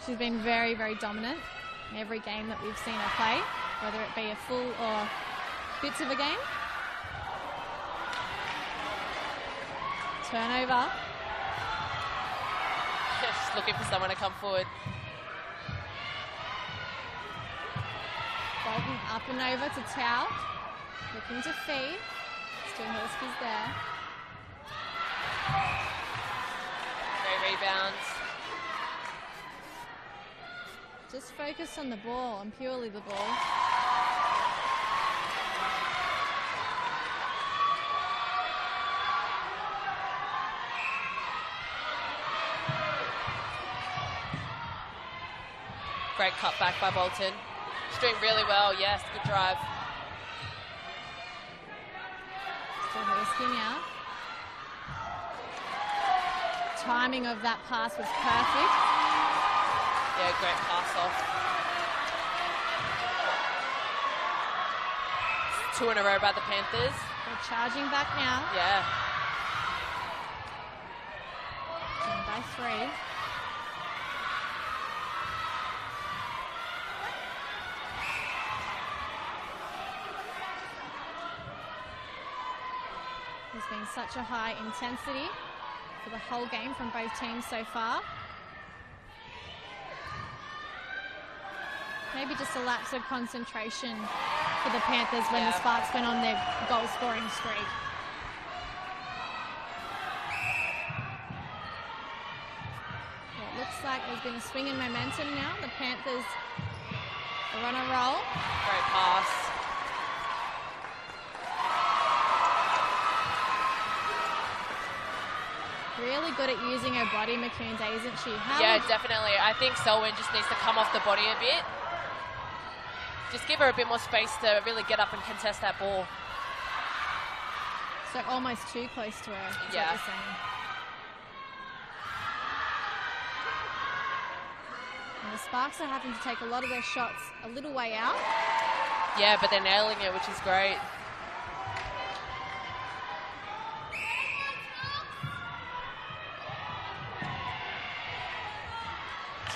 She's been very, very dominant in every game that we've seen her play, whether it be a full or bits of a game. Turnover. Just looking for someone to come forward. Bolton up and over to Tao. Looking to feed. Still Hilsky's there. Great rebounds. Just focus on the ball and purely the ball. Great cut back by Bolton. She's doing really well. Yes, good drive. Hurski now. Timing of that pass was perfect. Yeah, great pass off. 2 in a row by the Panthers. They're charging back now. Yeah. And by 3. There's been such a high intensity for the whole game from both teams so far. Maybe just a lapse of concentration for the Panthers when the Sparks went on their goal-scoring streak. Well, it looks like there's been a swing in momentum now. The Panthers are on a roll. Great pass. Really good at using her body, Macounda, isn't she? Yeah, definitely. I think Selwyn just needs to come off the body a bit. Just give her a bit more space to really get up and contest that ball. So almost too close to her, is Yeah. what you're saying. And the Sparks are having to take a lot of their shots a little way out. Yeah, but they're nailing it, which is great.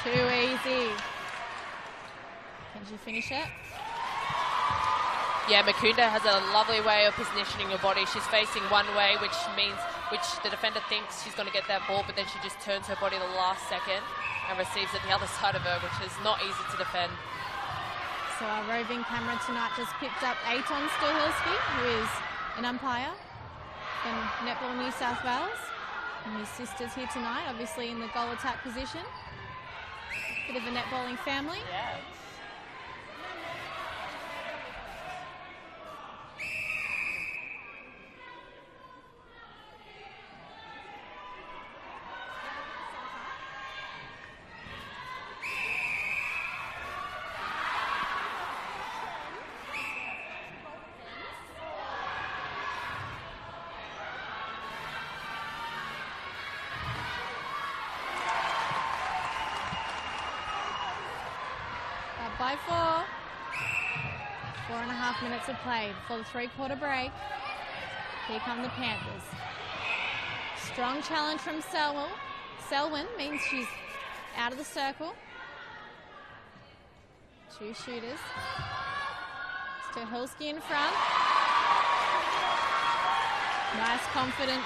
Too easy. Can she finish it? Yeah, Macounda has a lovely way of positioning her body. She's facing one way, which the defender thinks she's going to get that ball, but then she just turns her body the last second and receives it the other side of her, which is not easy to defend. So our roving camera tonight just picked up Aton Stilhilski, who is an umpire from Netball New South Wales. And his sister's here tonight, obviously in the goal attack position. Bit of a netballing family. Yeah. By 4. 4.5 minutes of play for the 3-quarter break. Here come the Panthers. Strong challenge from Selwyn. Selwyn means she's out of the circle. 2 shooters. Stilhilski in front. Nice, confident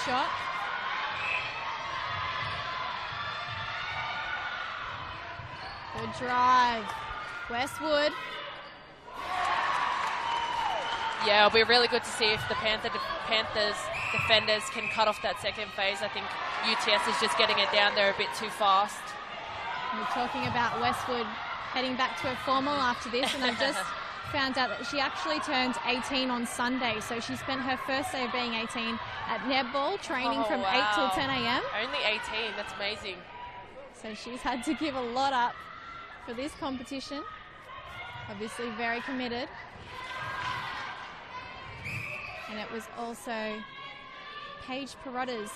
shot. Good drive. Westwood. Yeah, it'll be really good to see if the Panthers defenders can cut off that second phase. I think UTS is just getting it down there a bit too fast. We're talking about Westwood heading back to her formal after this, and I've just found out that she actually turned 18 on Sunday, so she spent her first day of being 18 at netball, training from 8 till 10 a.m. Only 18, that's amazing. So she's had to give a lot up for this competition. Obviously very committed. And it was also Paige Perotta's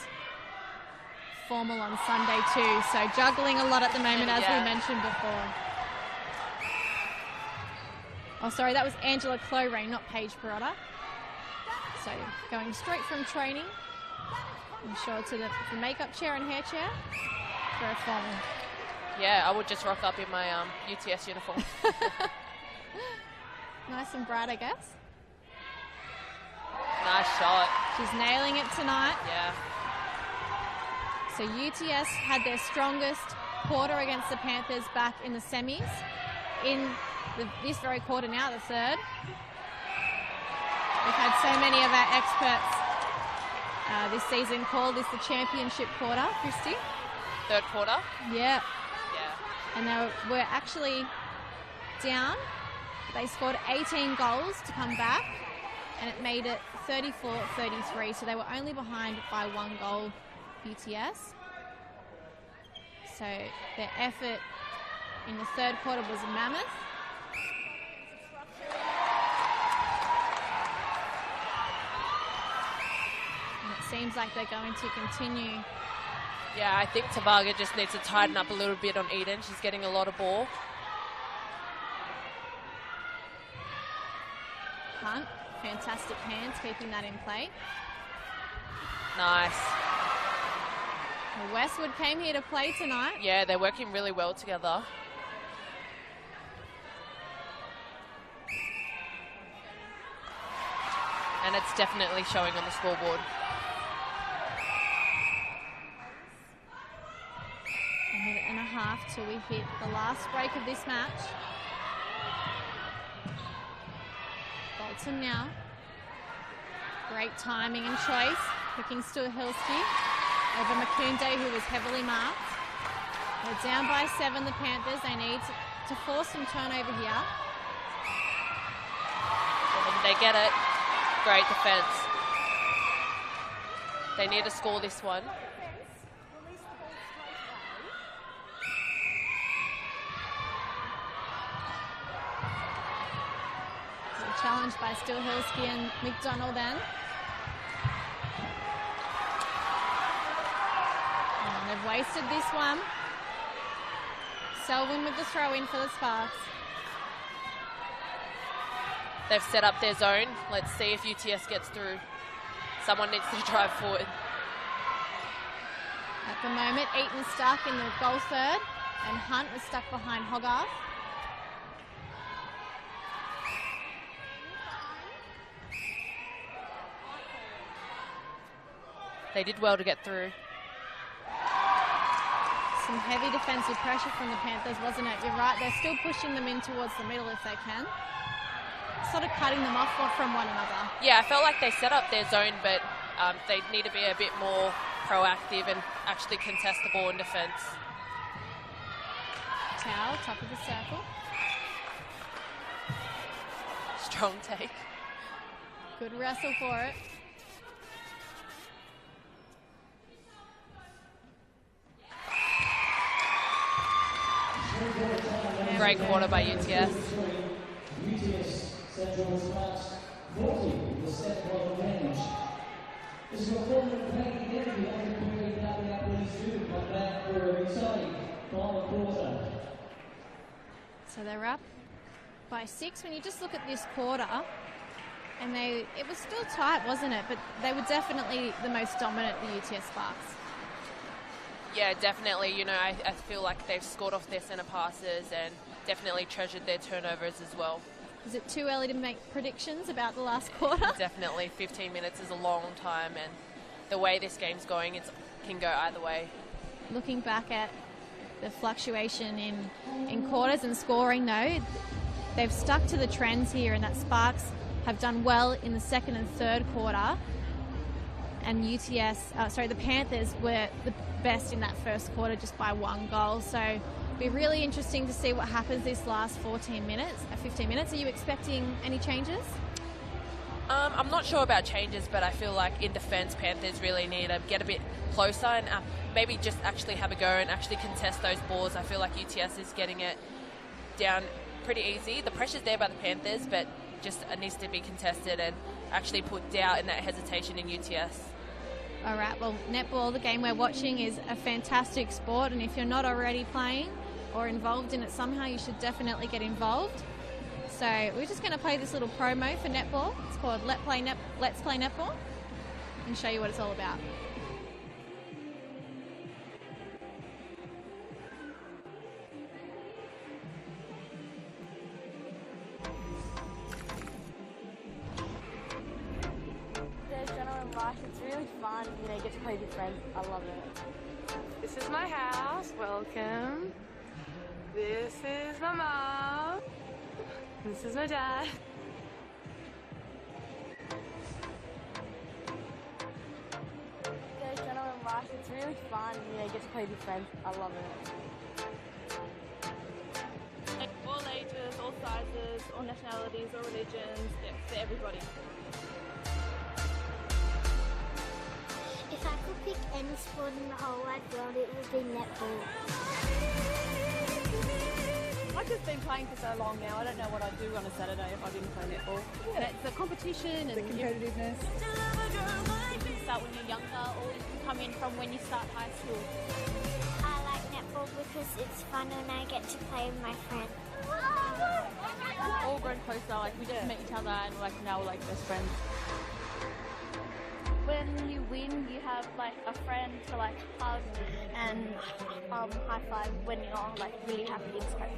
formal on Sunday too. So juggling a lot at the moment, as we mentioned before. Oh, sorry, that was Angela Clowray, not Paige Perotta. So going straight from training, I'm sure, to the makeup chair and hair chair for a formal. Yeah, I would just rock up in my UTS uniform. Nice and bright, I guess. Nice shot. She's nailing it tonight. Yeah. So UTS had their strongest quarter against the Panthers back in the semis. In this very quarter now, the third. We've had so many of our experts this season call this the championship quarter, Christy. Third quarter? Yeah. Yeah. And they were actually down. They scored 18 goals to come back, and it made it 34-33. So they were only behind by 1 goal, UTS. So their effort in the third quarter was mammoth. And it seems like they're going to continue. Yeah, I think Tavaga just needs to tighten up a little bit on Eden. She's getting a lot of ball. Hunt, fantastic hands, keeping that in play. Nice. Well, Westwood came here to play tonight. Yeah, they're working really well together. And it's definitely showing on the scoreboard. A minute and a half till we hit the last break of this match. Bolton now. Great timing and choice. Picking Stuhilski over Makunde, who was heavily marked. They're down by 7, the Panthers. They need to force some turnover here. And they get it. Great defense. They need to score this one. Challenged by Stuhilski and McDonald then. And they've wasted this one. Selwyn with the throw in for the Sparks. They've set up their zone. Let's see if UTS gets through. Someone needs to drive forward. At the moment, Eaton stuck in the goal third, and Hunt was stuck behind Hogarth. They did well to get through. Some heavy defensive pressure from the Panthers, wasn't it? You're right, they're still pushing them in towards the middle if they can. Sort of cutting them off from one another. Yeah, I felt like they set up their zone, but they need to be a bit more proactive and actually contest the ball in defence. Towel, top of the circle. Strong take. Good wrestle for it. Great quarter by UTS. UTS Central Sparks 40, the step ball advantage. This is a forward playing again. We have to period that the Apple's do come back for an exciting final quarter. So they're up by 6. When you just look at this quarter, and it was still tight, wasn't it? But they were definitely the most dominant, the UTS Sparks. Yeah, definitely. You know, I feel like they've scored off their centre passes and definitely treasured their turnovers as well. Is it too early to make predictions about the last quarter? Definitely. 15 minutes is a long time, and the way this game's going, it can go either way. Looking back at the fluctuation in quarters and scoring, though, they've stuck to the trends here, and that Sparks have done well in the second and third quarter. And the Panthers were the best in that first quarter just by 1 goal. So it'll be really interesting to see what happens this last 15 minutes. Are you expecting any changes? I'm not sure about changes, but I feel like in defence, Panthers really need to get a bit closer and maybe just actually have a go and actually contest those balls. I feel like UTS is getting it down pretty easy. The pressure's there by the Panthers, but just it needs to be contested and actually put doubt in that hesitation in UTS. All right, well, netball, the game we're watching, is a fantastic sport, and if you're not already playing or involved in it somehow, you should definitely get involved. So we're just going to play this little promo for netball. It's called Let's Play Netball, and show you what it's all about. It's really fun, you know, you get to play with friends. I love it. This is my house. Welcome. This is my mom. This is my dad. There's adrenaline rush. It's really fun, you know, you get to play with friends. I love it. all sizes, all nationalities, all religions, for everybody. If I could pick any sport in the whole wide world, it would be netball. I've just been playing for so long now, I don't know what I'd do on a Saturday if I didn't play netball. And it's the competition and the competitiveness. You can start when you're younger, or you can come in from when you start high school. I like netball because it's fun and I get to play with my friends. We've all grown closer, like we just met each other and like now we're like best friends. When you win, you have like a friend to like hug and high five when you're like really happy and stuff.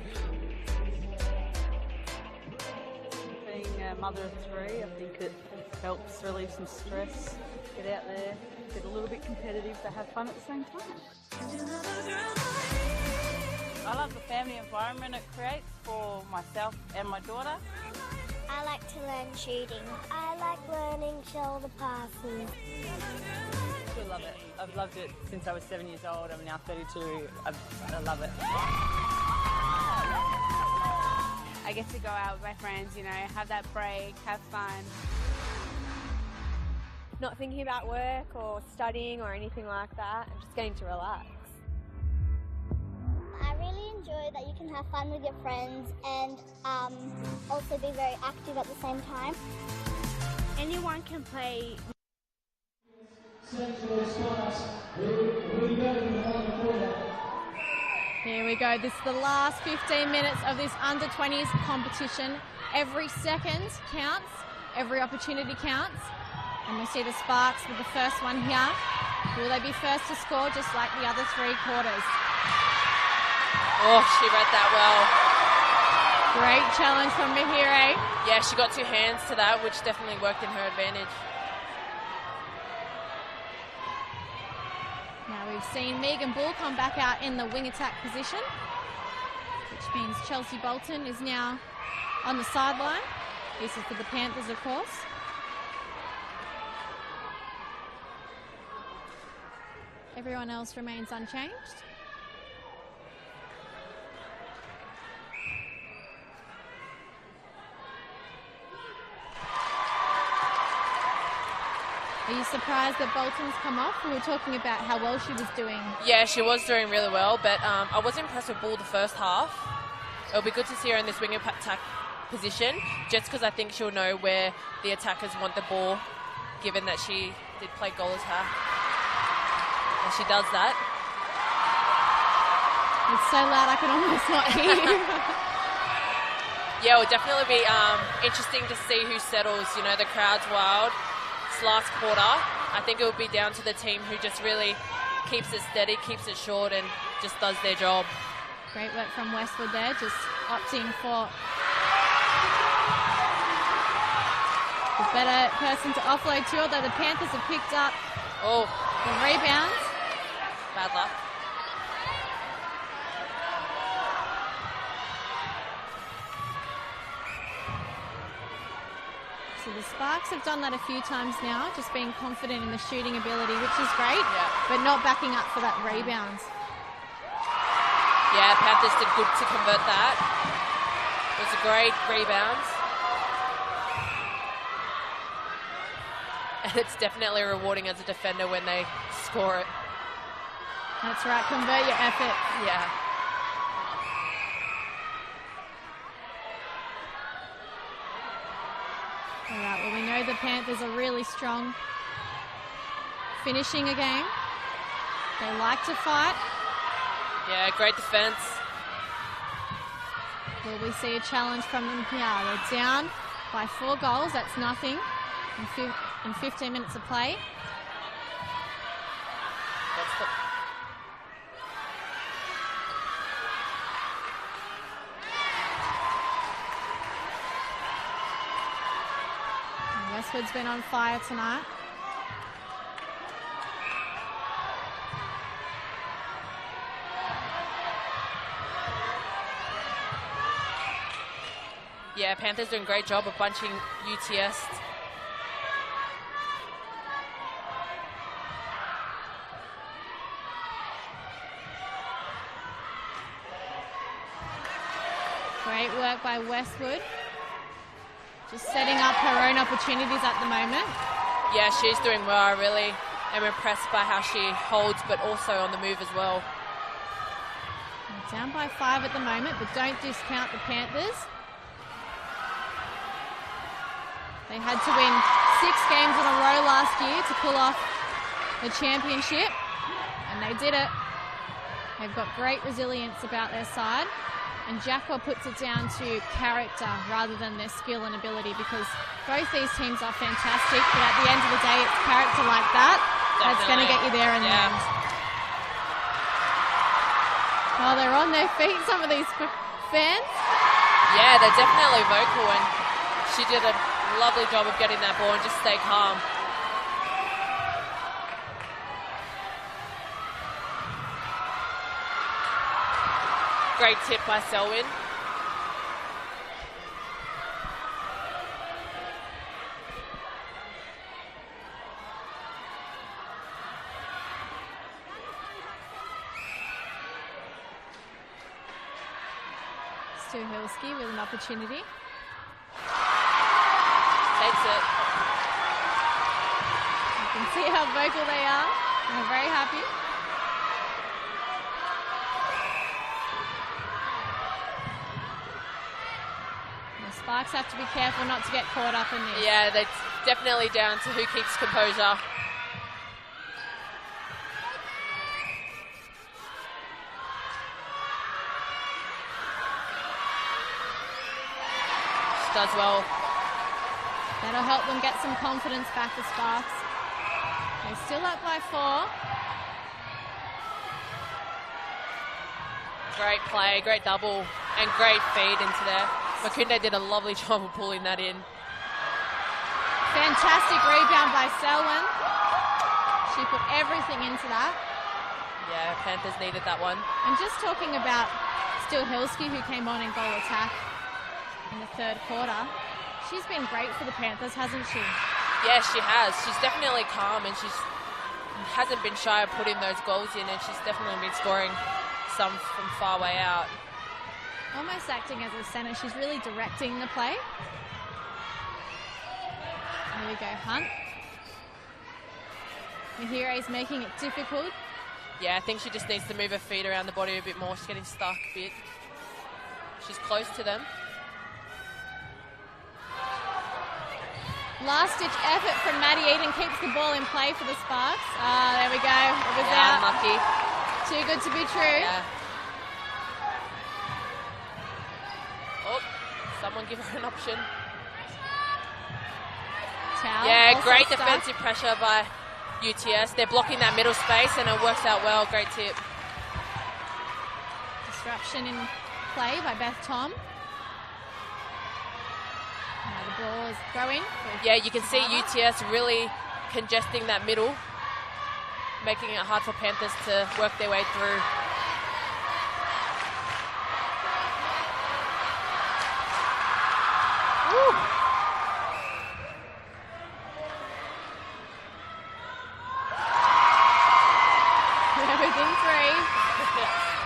Being a mother of 3, I think it helps relieve some stress, get out there, get a little bit competitive but have fun at the same time. I love the family environment it creates for myself and my daughter. I like to learn shooting. I like learning shoulder passes. I love it. I've loved it since I was 7 years old. I'm now 32. I love it. I get to go out with my friends, you know, have that break, have fun. Not thinking about work or studying or anything like that, and just getting to relax. I really enjoy that you can have fun with your friends and also be very active at the same time. Anyone can play. Here we go. This is the last 15 minutes of this under-20s competition. Every second counts. Every opportunity counts. And we see the Sparks with the first one here. Will they be first to score just like the other 3 quarters? Oh, she read that well. Great challenge from Mahire. Yeah, she got 2 hands to that, which definitely worked in her advantage. Now we've seen Megan Bull come back out in the wing attack position, which means Chelsea Bolton is now on the sideline. This is for the Panthers, of course. Everyone else remains unchanged. Are you surprised that Bolton's come off? We were talking about how well she was doing. Yeah, she was doing really well, but I was impressed with Bull the first half. It'll be good to see her in this wing attack position, just because I think she'll know where the attackers want the ball, given that she did play goalers her. And she does that. It's so loud I can almost not hear you. Yeah, it will definitely be interesting to see who settles. You know, the crowd's wild. This last quarter, I think it will be down to the team who just really keeps it steady, keeps it short, and just does their job. Great work from Westwood there, just opting for the better person to offload to, although the Panthers have picked up the rebounds. Bad luck. So the Sparks have done that a few times now, just being confident in the shooting ability, which is great, but not backing up for that rebound. Yeah, Panthers did good to convert that. It was a great rebound. And it's definitely rewarding as a defender when they score it. That's right, convert your effort. Yeah. All right, well, we know the Panthers are really strong finishing a game. They like to fight. Yeah, great defense. Will we see a challenge from them here? They're down by 4 goals. That's nothing in 15 minutes of play. That's the... Westwood's been on fire tonight. Yeah, Panthers doing a great job of bunching UTS. Great work by Westwood. Just setting up her own opportunities at the moment. Yeah, she's doing well. I really am impressed by how she holds, but also on the move as well. Down by 5 at the moment, but don't discount the Panthers. They had to win 6 games in a row last year to pull off the championship, and they did it. They've got great resilience about their side, and Jacqua puts it down to character rather than their skill and ability, because both these teams are fantastic, but at the end of the day, it's character like that that's going to get you there in the end. Oh, they're on their feet, some of these fans. Yeah, they're definitely vocal, and she did a lovely job of getting that ball and just stay calm. Great tip by Selwyn. Stuhelski with an opportunity. Takes it. You can see how vocal they are. They're very happy. The Sparks have to be careful not to get caught up in this. Yeah, that's definitely down to who keeps composure. Does well. That'll help them get some confidence back, the Sparks. They're still up by 4. Great play, great double, and great feed into there. Makunde did a lovely job of pulling that in. Fantastic rebound by Selwyn. She put everything into that. Yeah, Panthers needed that one. And just talking about Stuhelski, who came on in goal attack in the 3rd quarter, she's been great for the Panthers, hasn't she? Yeah, she has. She's definitely calm, and she hasn't been shy of putting those goals in, and she's definitely been scoring some from far way out. Almost acting as a centre. She's really directing the play. There we go, Hunt. Mahire's making it difficult. Yeah, I think she just needs to move her feet around the body a bit more. She's getting stuck a bit. She's close to them. Last-ditch effort from Maddie Eden keeps the ball in play for the Sparks. There we go. It was out. Unlucky. Too good to be true. Yeah. Oh, someone give her an option. Towel yeah, great stuck. defensive pressure by UTS. They're blocking that middle space, and it works out well. Great tip. Disruption in play by Beth Tom. The ball is going. Yeah, you can see UTS really congesting that middle, making it hard for Panthers to work their way through. Woo. Within 3.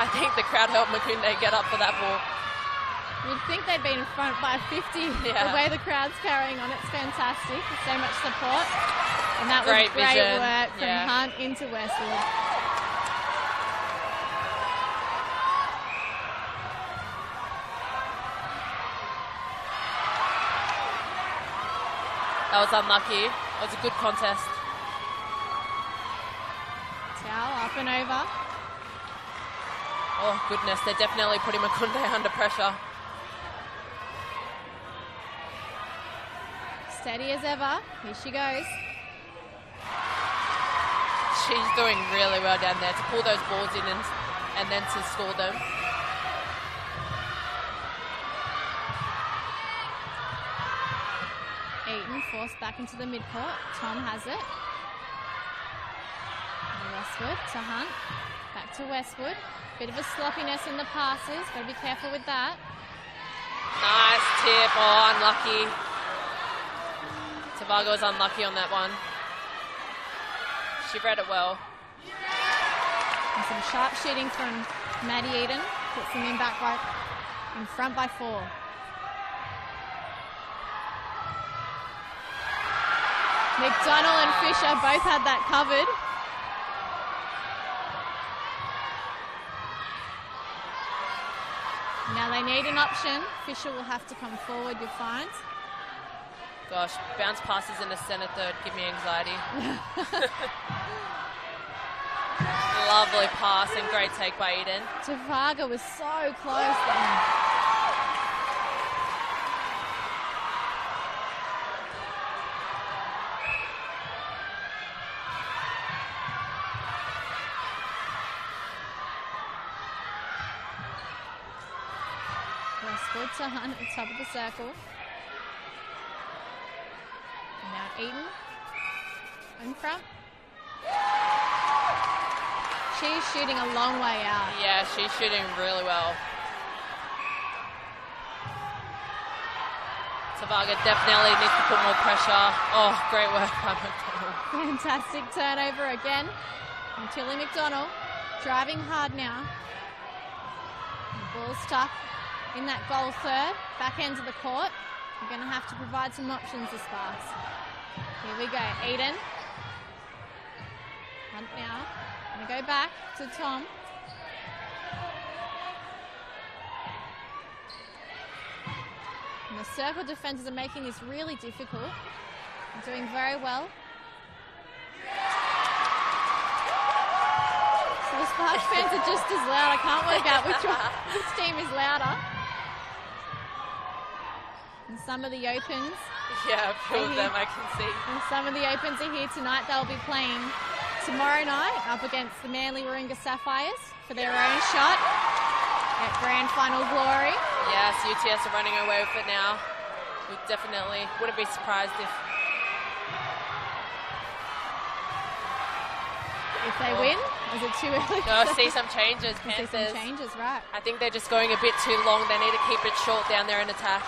I think the crowd helped Makunde get up for that ball. You'd think they'd been in front by 50. Yeah. The way the crowd's carrying on, it's fantastic. There's so much support. And that was Great great vision. work from Hunt into Westwood. That was unlucky. It was a good contest. Towel up and over. Oh, goodness. They're definitely putting Makunde under pressure. Steady as ever. Here she goes. She's doing really well down there to pull those balls in and then to score them. Eaton forced back into the midcourt. Tom has it. Westwood to Hunt. Back to Westwood. Bit of a sloppiness in the passes. Got to be careful with that. Nice tip. Oh, unlucky. Tobago was unlucky on that one. She read it well. And some sharp shooting from Maddie Eden. Puts them in back by in front by 4. McDonald and Fisher both had that covered. Now they need an option. Fisher will have to come forward, you'll find. Gosh, bounce passes in the centre third give me anxiety. Lovely pass and great take by Eden. Tavaga was so close then. Westwood to Hunt at the top of the circle. And now Eden in front. She's shooting a long way out. Yeah, she's shooting really well. Tavaga definitely needs to put more pressure. Oh, great work by McDonald. Fantastic turnover again from Tilly McDonald. Driving hard now. The ball stuck in that goal third. Back end of the court. We're going to have to provide some options, the Sparks. Here we go, Eden. Hunt now. Going to go back to Tom. And the circle defenders are making this really difficult. They're doing very well. So the Sparks fans are just as loud. I can't work out which team is louder. And some of the Opens. Yeah, a few of them I can see. And some of the Opens are here tonight. They'll be playing tomorrow night up against the Manly Warringah Sapphires for their own shot at Grand Final glory. Yes, UTS are running away with it now. We definitely wouldn't be surprised if they win. Is it too early? No, see some changes, Panthers. See some changes, right. I think they're just going a bit too long. They need to keep it short down there in attack.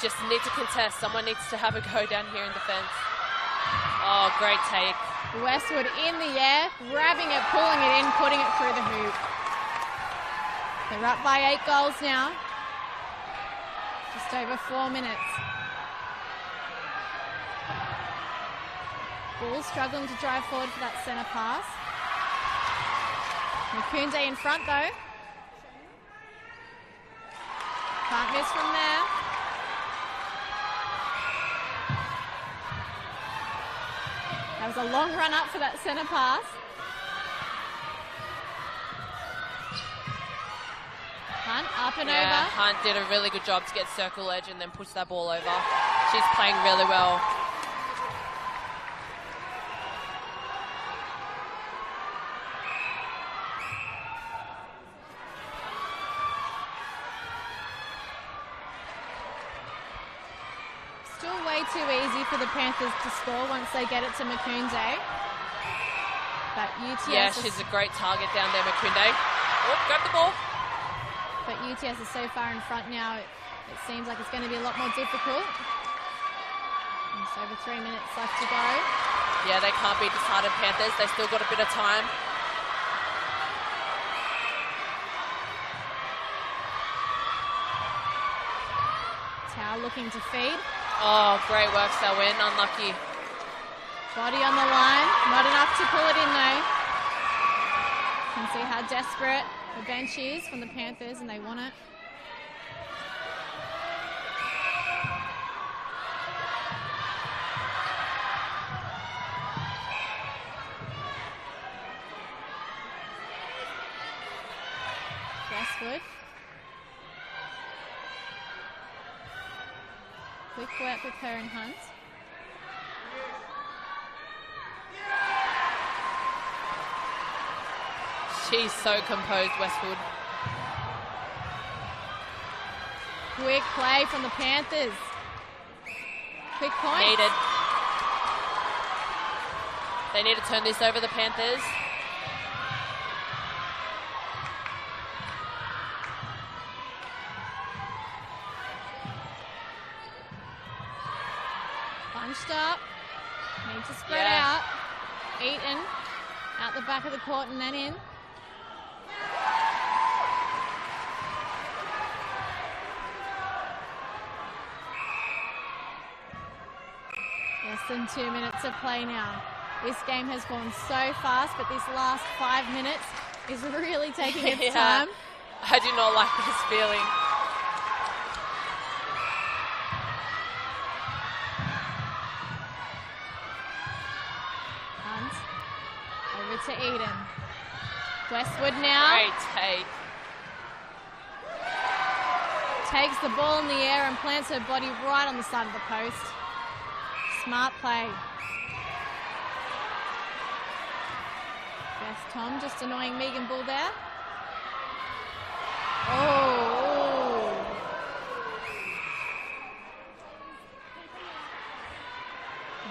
Just need to contest. Someone needs to have a go down here in defense. Oh, great take. Westwood in the air, grabbing it, pulling it in, putting it through the hoop. They're up by 8 goals now. Just over 4 minutes. Bulls struggling to drive forward for that centre pass. Makunde in front though. Can't miss from there. That was a long run up for that centre pass. Hunt up and over. Hunt did a really good job to get circle edge and then push that ball over. She's playing really well. Still way too easy for the Panthers to score once they get it to Makunde. But UTS... Yeah, she's a great target down there, Makunde. Oh, grab the ball. But UTS is so far in front now, it seems like it's going to be a lot more difficult. It's over 3 minutes left to go. Yeah, they can't be disheartened, Panthers. They still got a bit of time. Tao looking to feed. Oh, great work, Selwyn. Unlucky. Body on the line. Not enough to pull it in, though. You can see how desperate the bench is from the Panthers, and they want it. Westwood. Quick work with her and Hunt. She's so composed, Westwood. Quick play from the Panthers. Quick point. Needed. They need to turn this over, the Panthers. Bunched up. Need to spread out. Eaton. Out the back of the court and then in. Less than 2 minutes of play now. This game has gone so fast, but this last 5 minutes is really taking its time. I do not like this feeling. Hunt over to Eden. Westwood now. Great take. Takes the ball in the air and plants her body right on the side of the post. Smart play. Beth Tom just annoying Megan Bull there. Oh.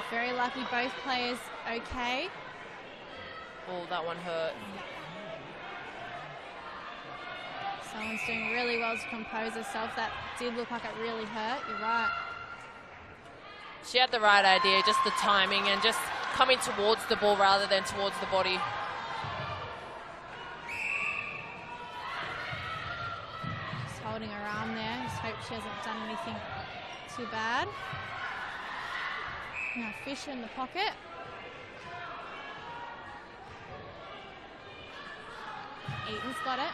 Very lucky both players okay. Oh, that one hurt. Someone's doing really well to compose herself. That did look like it really hurt. You're right. She had the right idea, just the timing and just coming towards the ball rather than towards the body. Just holding her arm there. Just hope she hasn't done anything too bad. Now Fisher in the pocket. Eaton's got it.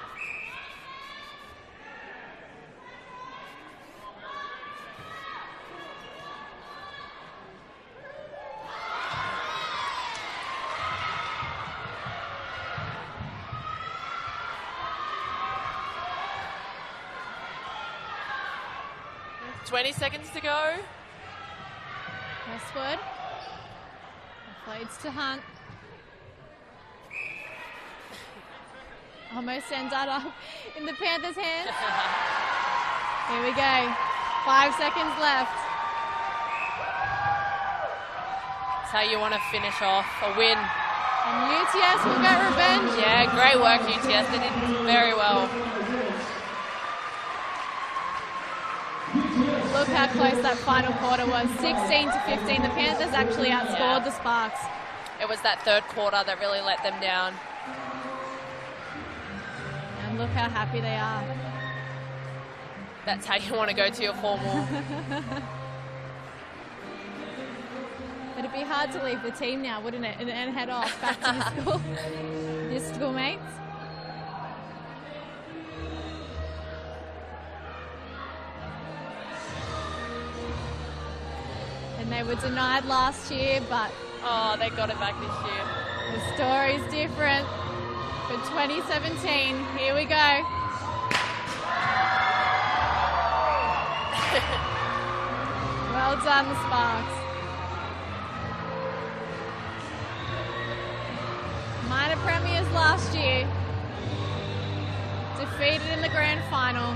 $20 seconds to go. Westwood. Offloads to Hunt. Almost ends that up in the Panthers' hands. Here we go. 5 seconds left. That's how you want to finish off a win. And UTS will get revenge. Yeah, great work, UTS. They did very well. Look how close that final quarter was. 16 to 15. The Panthers actually outscored the Sparks. It was that third quarter that really let them down. And look how happy they are. That's how you want to go to your formal. It'd be hard to leave the team now, wouldn't it? And head off back to your school, your schoolmates. And they were denied last year, but oh, they got it back this year. The story's different. For 2017, here we go. Well done, the Sparks. Minor premiers last year, defeated in the grand final,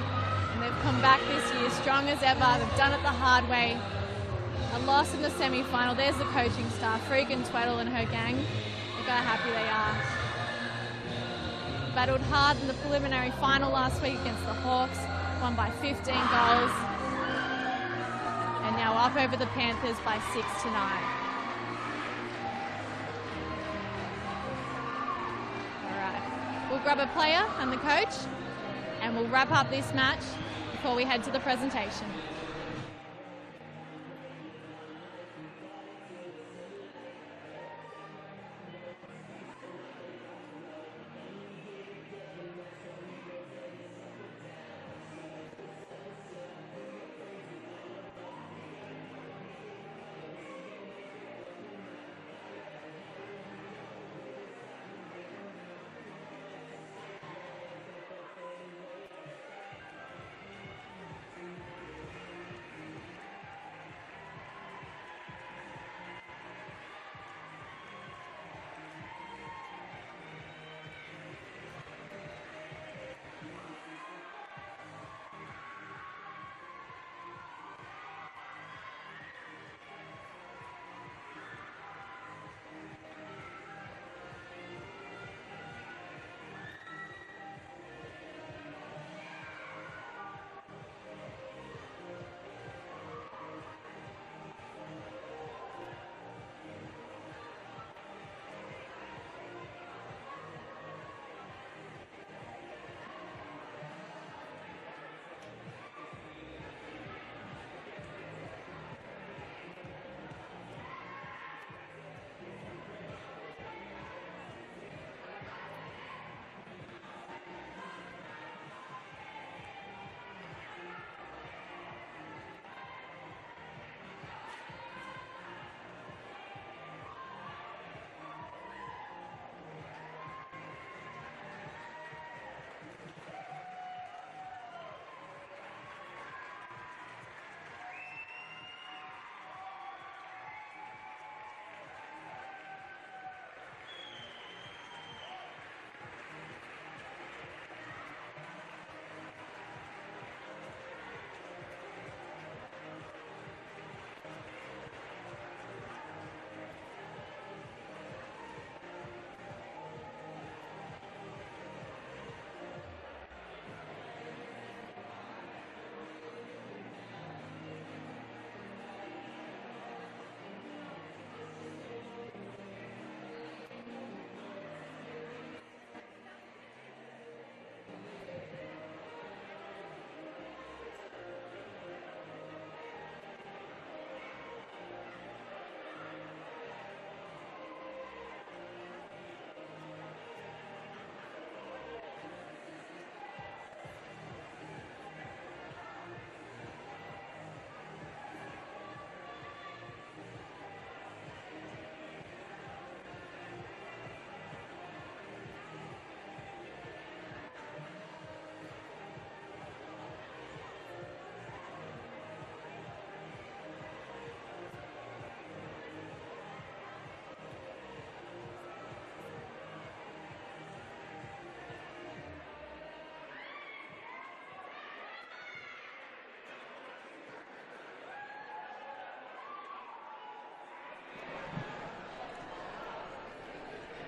and they've come back this year strong as ever. They've done it the hard way. A loss in the semi-final. There's the coaching staff, Freakin Tweddle and her gang. Look how happy they are. Battled hard in the preliminary final last week against the Hawks, won by 15 goals, and now up over the Panthers by 6 to 9. We'll grab a player and the coach, and we'll wrap up this match before we head to the presentation.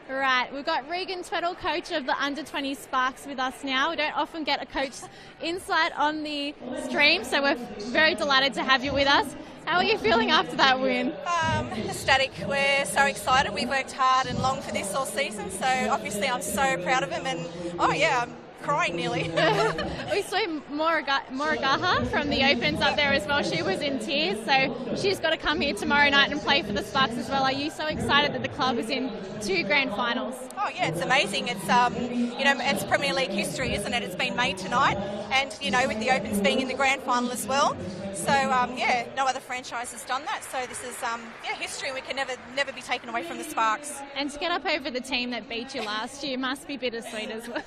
Right, we've got Regan Tweddle, coach of the Under-20 Sparks, with us now. We don't often get a coach insight on the stream, so we're very delighted to have you with us. How are you feeling after that win? Ecstatic. We're so excited. We've worked hard and long for this all season, so obviously I'm so proud of him, and I'm crying nearly. We saw Moragaha from the Opens up there as well. She was in tears, so she's got to come here tomorrow night and play for the Sparks as well. Are you so excited that the club is in 2 grand finals? Oh yeah, it's amazing. It's it's Premier League history, isn't it? It's been made tonight, and with the Opens being in the grand final as well. So no other franchise has done that. So this is history, and we can never be taken away from the Sparks. And to get up over the team that beat you last year must be bittersweet as well.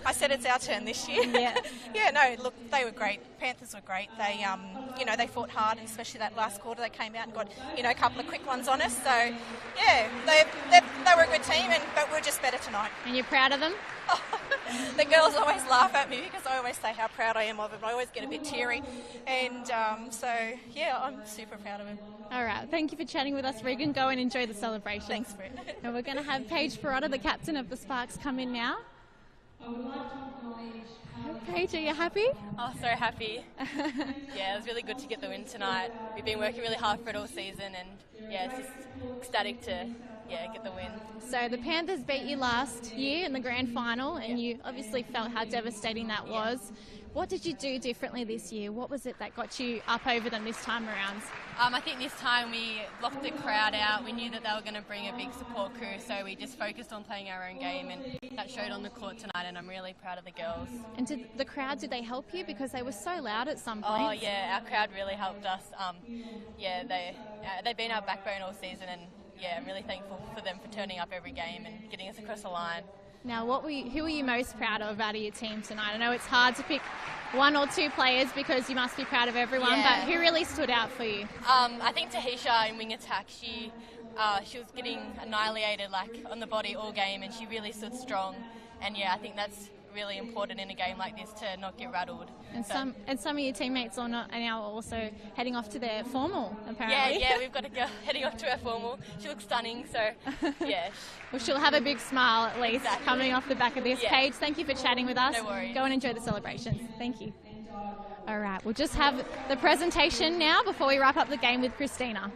I said it's our turn this year. Yeah. Look, they were great. Panthers were great. They they fought hard, and especially that last quarter, they came out and got a couple of quick ones on us. So they were a good team, but we're just better tonight. And you're proud of them? The girls always laugh at me because I always say how proud I am of them. I always get a bit teary, and I'm super proud of them. All right, thank you for chatting with us, Regan. Go and enjoy the celebration. Thanks, Britt. And we're going to have Paige Perrotta, the captain of the Sparks, come in now. Paige, are you happy? Oh, so happy. Yeah, it was really good to get the win tonight. We've been working really hard for it all season, and it's just ecstatic to get the win. So the Panthers beat you last year in the grand final, and you obviously felt how devastating that was. What did you do differently this year? What was it that got you up over them this time around? I think this time we locked the crowd out. We knew that they were going to bring a big support crew, so we just focused on playing our own game, and that showed on the court tonight, and I'm really proud of the girls. And did the crowd, did they help you? Because they were so loud at some point. Oh yeah, our crowd really helped us. They've been our backbone all season, and I'm really thankful for them for turning up every game and getting us across the line. Now, who are you most proud of out of your team tonight? I know it's hard to pick 1 or 2 players because you must be proud of everyone, but who really stood out for you? I think Tahisha in wing attack, she was getting annihilated on the body all game, and she really stood strong. And I think that's really important in a game like this to not get rattled. And some of your teammates are now also heading off to their formal, apparently. Yeah, we've got a girl heading off to her formal. She looks stunning, so yeah. Well, she'll have a big smile at least coming off the back of this. Paige, thank you for chatting with us. No worries. Go and enjoy the celebrations. Thank you. All right, we'll just have the presentation now before we wrap up the game with Christina.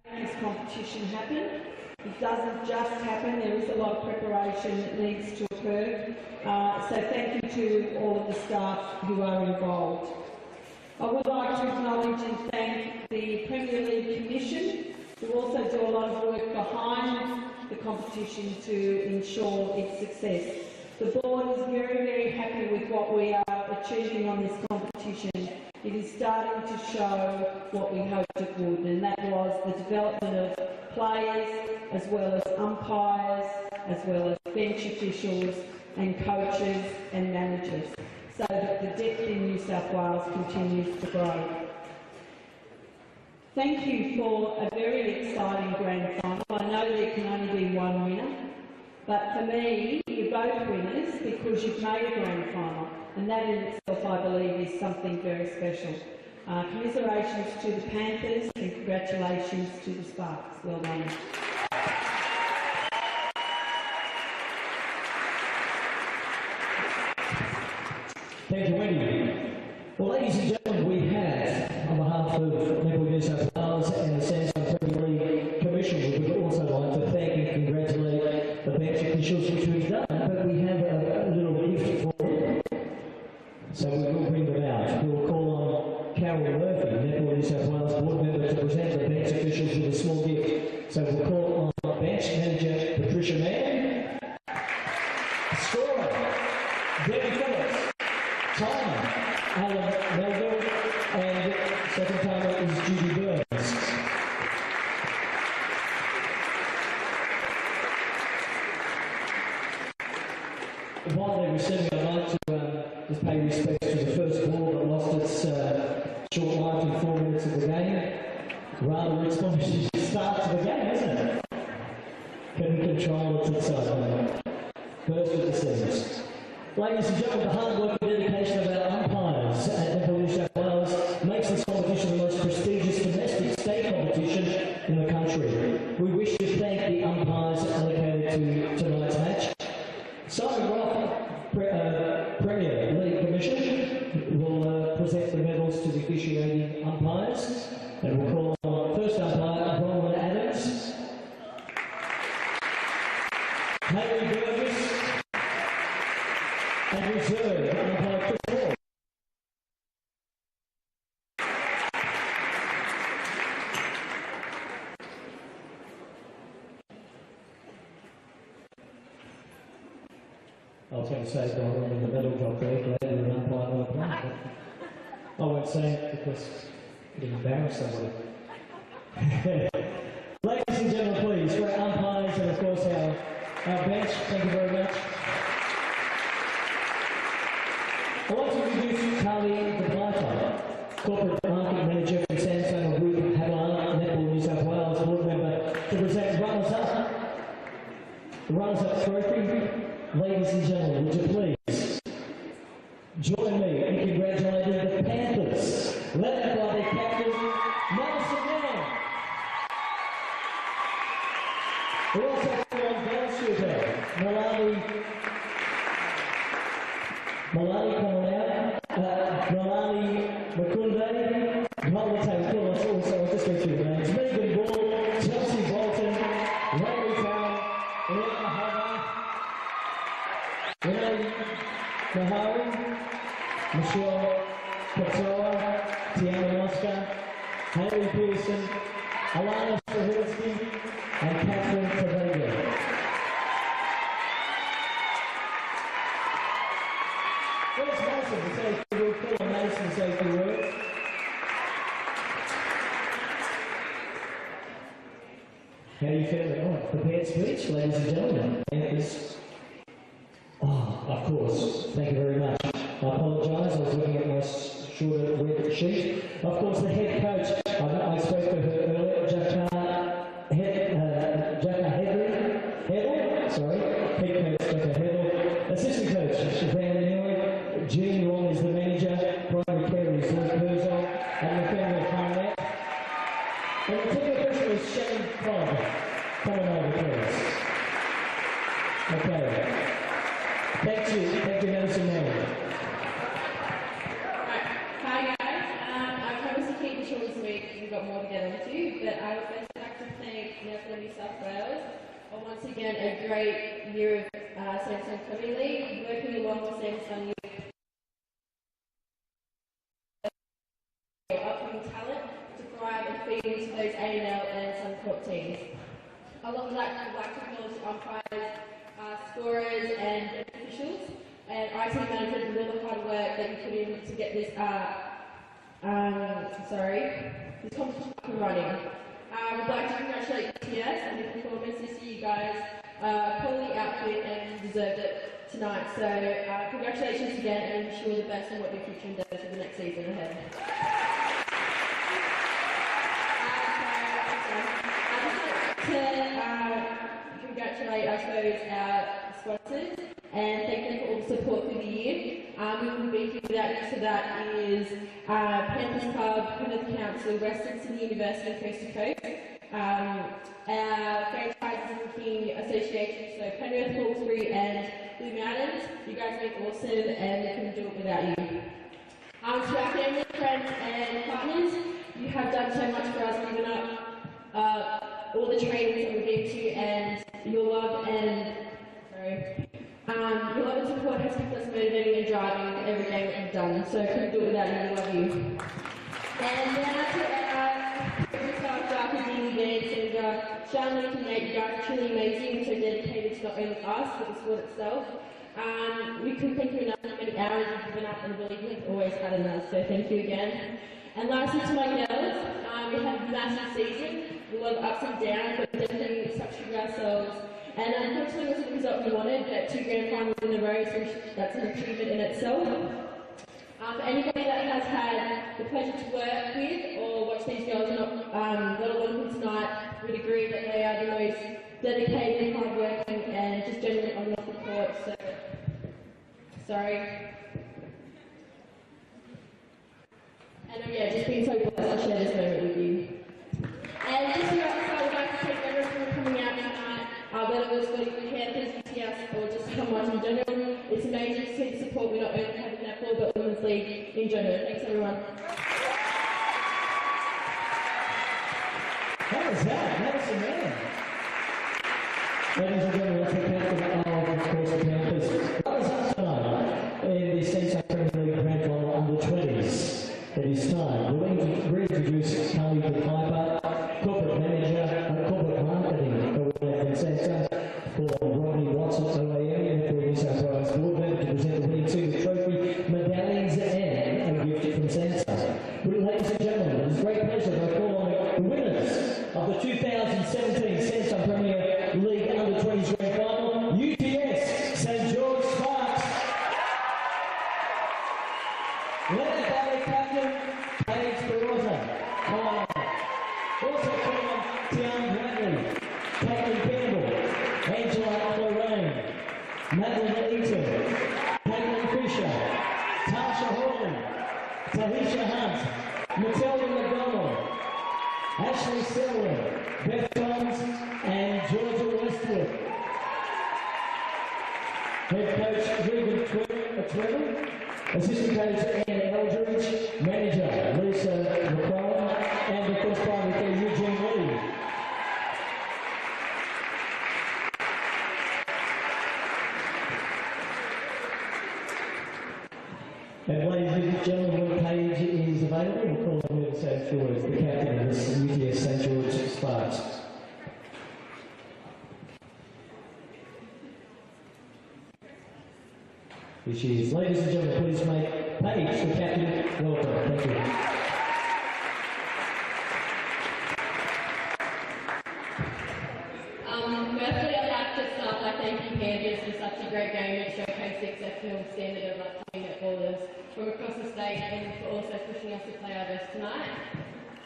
This competition happen. It doesn't just happen, there is a lot of preparation that needs to occur. So thank you to all of the staff who are involved. I would like to acknowledge and thank the Premier League Commission, who also do a lot of work behind the competition to ensure its success. The board is very, very happy with what we are achieving on this competition. It is starting to show what we hoped it would, and that was the development of players, as well as umpires, as well as bench officials and coaches and managers, so that the depth in New South Wales continues to grow. Thank you for a very exciting grand final. I know there can only be one winner, but for me, you're both winners because you've made a grand final, and that in itself, I believe, is something very special. Commiserations to the Panthers and congratulations to the Sparks. Well done. Thank you, Wendy. Well, ladies and gentlemen, we have, on behalf of Netball New South Wales and the Samsung Premier League Commission, we would also like to thank and congratulate the bench officials, which we've done, but we have a little gift for them. So we will bring them out. We'll call on Carol Murphy, Netball New South Wales board member, to present the bench officials with a small gift. So we'll call on bench manager Patricia Mann, scorer Debbie Phillips, timer Alan Melville, and second timer is Judy Burns. While they're receiving, I'd like to just pay respect to the first ball that lost its short life in 4 minutes of the game. Rather exponential start to the game, isn't it? Can control it inside. First of the series. Ladies and gentlemen, the hard work and dedication of our umpires at Netball New South Wales makes this competition the most prestigious domestic state competition in the country. We wish present the medals to the officiating umpires. And we'll call on first umpire, Roland Adams. Haley Burgess. And reserve, umpire Chris Ward. I was going to say, Donald, in the middle drop there, glad you're an umpire on the plane. I won't say it because it'll embarrass somebody. Ladies and gentlemen, please, for our umpires and of course our bench, thank you very much. I'd like to introduce Carly DePlato, Corporate Market Manager from Samsung Group, Havana, Netball, New South Wales, board member, to present Runners Up. The Runners Up Trophy. Ladies and gentlemen, would you please join me in congratulating the Panthers, led by their captain, Madison Mann. We also have on girls shooter, Malali coming out, Malali Makunde, Holiday Phillips, also, I'll just go through the names, Megan Ball, Chelsea Bolton, Riley Town, Elena Hova, Renee Mahari, Michelle Katoa, Tiana Mosca, Haley Pearson, Alana Strahinsky, and Catherine Tavega. Where's Madison to say a few words? Call on Madison to say a few words. How do you feel? Oh, prepared speech, ladies and gentlemen. Oh, of course. Thank you very much. I apologise. I was looking at my shorter red sheet. Of course, the head coach. I spoke to her earlier. Head coach Heddle. Assistant coach Van Newey. Jean Long is the manager. Primary care is Luke Herzog and the family of Harnett. And the team official is Shane Cobb. Coming over, please. Okay. Thank you, Madison Mann. Hi guys, I promise to keep it short this week because we've got more to get into, but I would first like to thank Netball New South Wales on once again a great year of Samsung Premier League, working along with Samsung Youth upcoming talent to thrive and feed into those A&L and Suncorp teams. Along with that, I'd like to acknowledge the umpires, scorers and officials, and IT management and all the hard work that you put in to get this this competition up and running. We'd like to congratulate UTS on your performance this year. You guys quality outfit and deserved it tonight. So congratulations again, and wish you all the best in what your future endeavours for the next season ahead. To congratulate, I suppose, our sponsors and thank them for all the support through the year. We wouldn't be here without you, so that is Panthers Club, Penrith Council, Western Sydney University, Coast to Coast, our Franchises and King Association, so Penrith, Hawkesbury and Blue Mountains. You guys make awesome and we couldn't do it without you. To our family, friends and partners, you have done so much for us, giving up all the trainings that we've been to, and your love and your love and support has kept us motivated and driving every game that we've done. So couldn't do it without you. We love you. And now to our staff, Dark, Dean, Vance, and Charlotte and Nate. You guys are truly amazing and so dedicated to not only us but the sport itself. We couldn't thank you enough for many hours you've given up, and believe me, you've always had in us. So thank you again. And lastly, to my girls, we had a massive season. A lot of ups and downs, but definitely stuck to ourselves. And unfortunately, it wasn't the result we wanted, but 2 grand finals in a row, so that's an achievement in itself. For anybody that has had the pleasure to work with or watch these girls, not a lot of them tonight, would agree that they are the most dedicated, hard-working, and just generally on and off the court. So, sorry. And yeah, just being so blessed to share this moment with you. And just here outside, I would like to thank everyone for coming out tonight, whether it was for the Panthers, UTS, or just to come watch in general. It's amazing to see the support we not only have in netball, but Women's League in general. Thanks so everyone. How was that? That was the man. Ladies and gentlemen, let's recap of course, the Panthers. Runners up tonight in the State Premier League Grand Final under 20s. It is time. We'll reintroduce Carly the Piper, corporate manager, corporate marketing for Centre, for Rodney Watson, OAM, and for New South Wales board member to present the winning team with trophy, medallions, and a gift from Centre. Ladies and gentlemen, it is a great pleasure to call on the winners of the 2017 Centre Premier League under 20s Grand Final, UTS St George Sparks. Led by captain Paige Perrotta. Also calling on Tian Bradley, Caitlin Campbell, Angela Lorraine, Madeline Eaton, Caitlin Fisher, Tasha Horton, Tahisha Hunt, Matilda McDonald, Ashley Selwyn, Beth Johns, and Georgia Westwood. Head coach Regan Twirl, assistant coach Anne Eldridge, manager Lisa McCollum, and of course primary care Eugene Lee. And ladies and gentlemen, when Paige is available, we'll call on her to say a few words, the captain of this UTS St George Sparks. Here she is. Ladies and gentlemen, please make Paige the captain welcome. Thank you. Firstly, I'd like to start by thanking Panthers for such a great game and showcase the exceptional standard of upcoming netballers from across the state and for also pushing us to play our best tonight.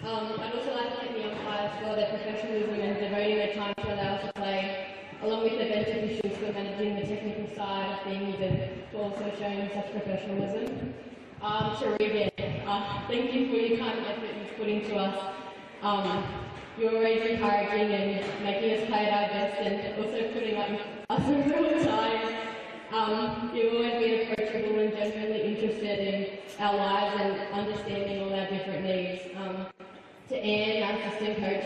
I'd also like to thank the umpires for their professionalism and devoting their time to allow us to play, along with the bench officials for managing the technical side of things and for also showing such professionalism. To Regan, thank you for your time and effort you've put into us. You're always encouraging and making us play at our best and also putting up with us all the time. You've always been approachable and genuinely interested in our lives and understanding all our different needs. To Anne, our assistant coach,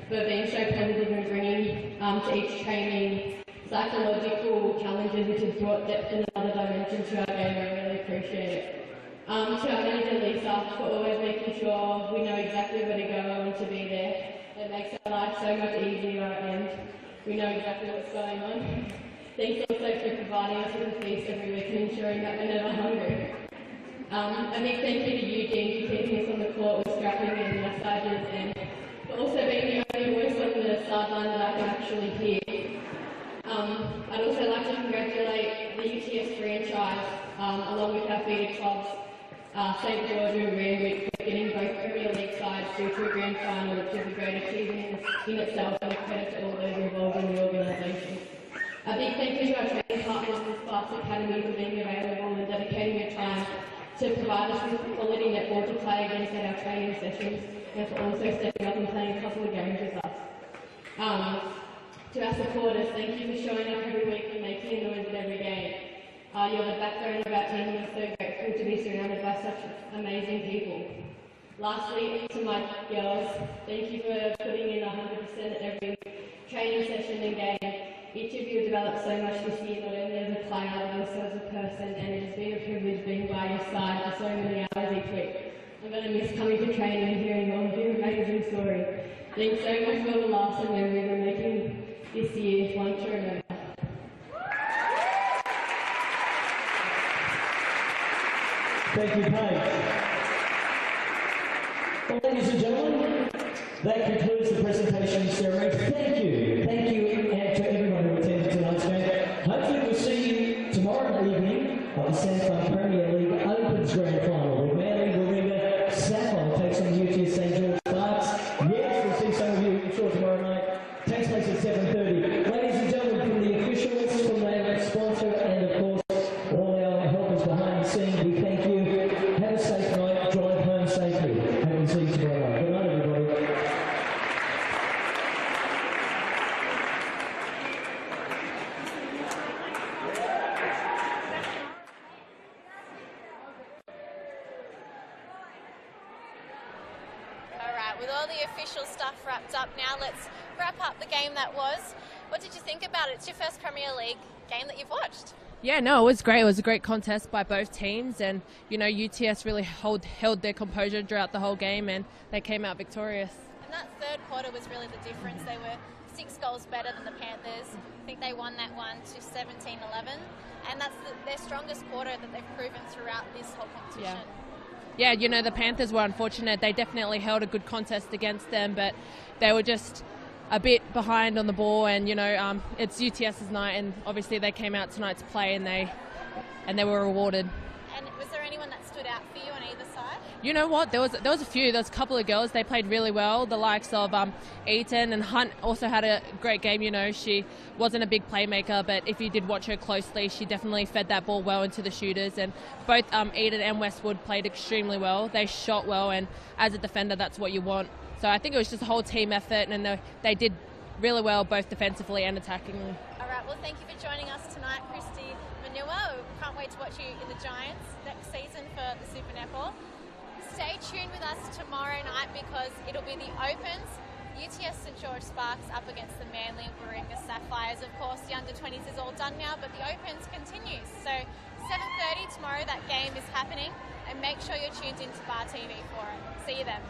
for being so positive and bringing to each training psychological challenges which have brought depth and another dimension to our game. I really appreciate it. To our manager Lisa, for always making sure we know exactly where to go and when to be there. It makes our life so much easier and we know exactly what's going on. Thanks also for providing us with a feast every week and ensuring that we're never hungry. A big thank you to Eugene for keeping us on the court with scrapping and massages and for also being the only voice on the sideline that I can actually hear. I'd also like to congratulate the UTS franchise along with our feeder clubs, St George and Randwick, for getting both Premier League sides through to a grand final, which is a great achievement in itself and a credit to all those involved in the organisation. A big thank you to our training partners in Sparks Academy for being available and dedicating your time to provide us with quality netball to play against at our training sessions and for also stepping up and playing a couple of games with us. To our supporters, thank you for showing up every week and making a noise at every game. You're the backbone of our team and we're so grateful to be surrounded by such amazing people. Lastly, to my girls, thank you for putting in 100% at every training session and game. Each of you have developed so much this year, not only as a player, but also as a person, and it has been a privilege being by your side for so many hours each week. I'm going to miss coming to training and hearing all of your amazing stories. Thanks so much for all the laughs and memories we're making this year one to remember. Thank you, Paige. Well, ladies and gentlemen, that concludes the presentation ceremony. Thank you. Thank you, and to everyone who attended tonight's game. Hopefully we'll see you tomorrow evening of the Samsung Premier League Opens Grand Final, where Manly Warringah Sapphire takes on UTS St George Sparks. Yes, we'll see some of you, I'm sure, tomorrow night. Takes place at 7:30. Ladies and gentlemen, from the officials, from the sponsor, and of course, all our helpers behind the scenes, we thank you. Have a safe night. Drive home safely. Hope to see you tomorrow night. Good night, everybody. right, with all the official stuff wrapped up now, let's wrap up the game that was. What did you think about it? It's your first Premier League game that you've watched. Yeah, no, it was great. It was a great contest by both teams, and UTS really held their composure throughout the whole game, and they came out victorious. And that third quarter was really the difference. They were 6 goals better than the Panthers. I think they won that one to 17-11, and that's their strongest quarter that they've proven throughout this whole competition. Yeah, the Panthers were unfortunate. They definitely held a good contest against them, but they were just a bit behind on the ball, and it's UTS's night, and obviously they came out tonight to play, and they were rewarded. And was there anyone that stood out for you on either side? You know what? There was a few. There was a couple of girls. They played really well. The likes of Eaton and Hunt also had a great game. She wasn't a big playmaker, but if you did watch her closely, she definitely fed that ball well into the shooters. And both Eaton and Westwood played extremely well. They shot well, and as a defender, that's what you want. So I think it was just a whole team effort, and they did really well, both defensively and attackingly. All right, well, thank you for joining us tonight, Christy Manua. Can't wait to watch you in the Giants next season for the Super Netball. Stay tuned with us tomorrow night because it'll be the Opens. UTS St George Sparks up against the Manly Warringah Sapphires. Of course, the under-20s is all done now, but the Opens continues. So 7:30 tomorrow, that game is happening, and make sure you're tuned into Bar TV for it. See you then.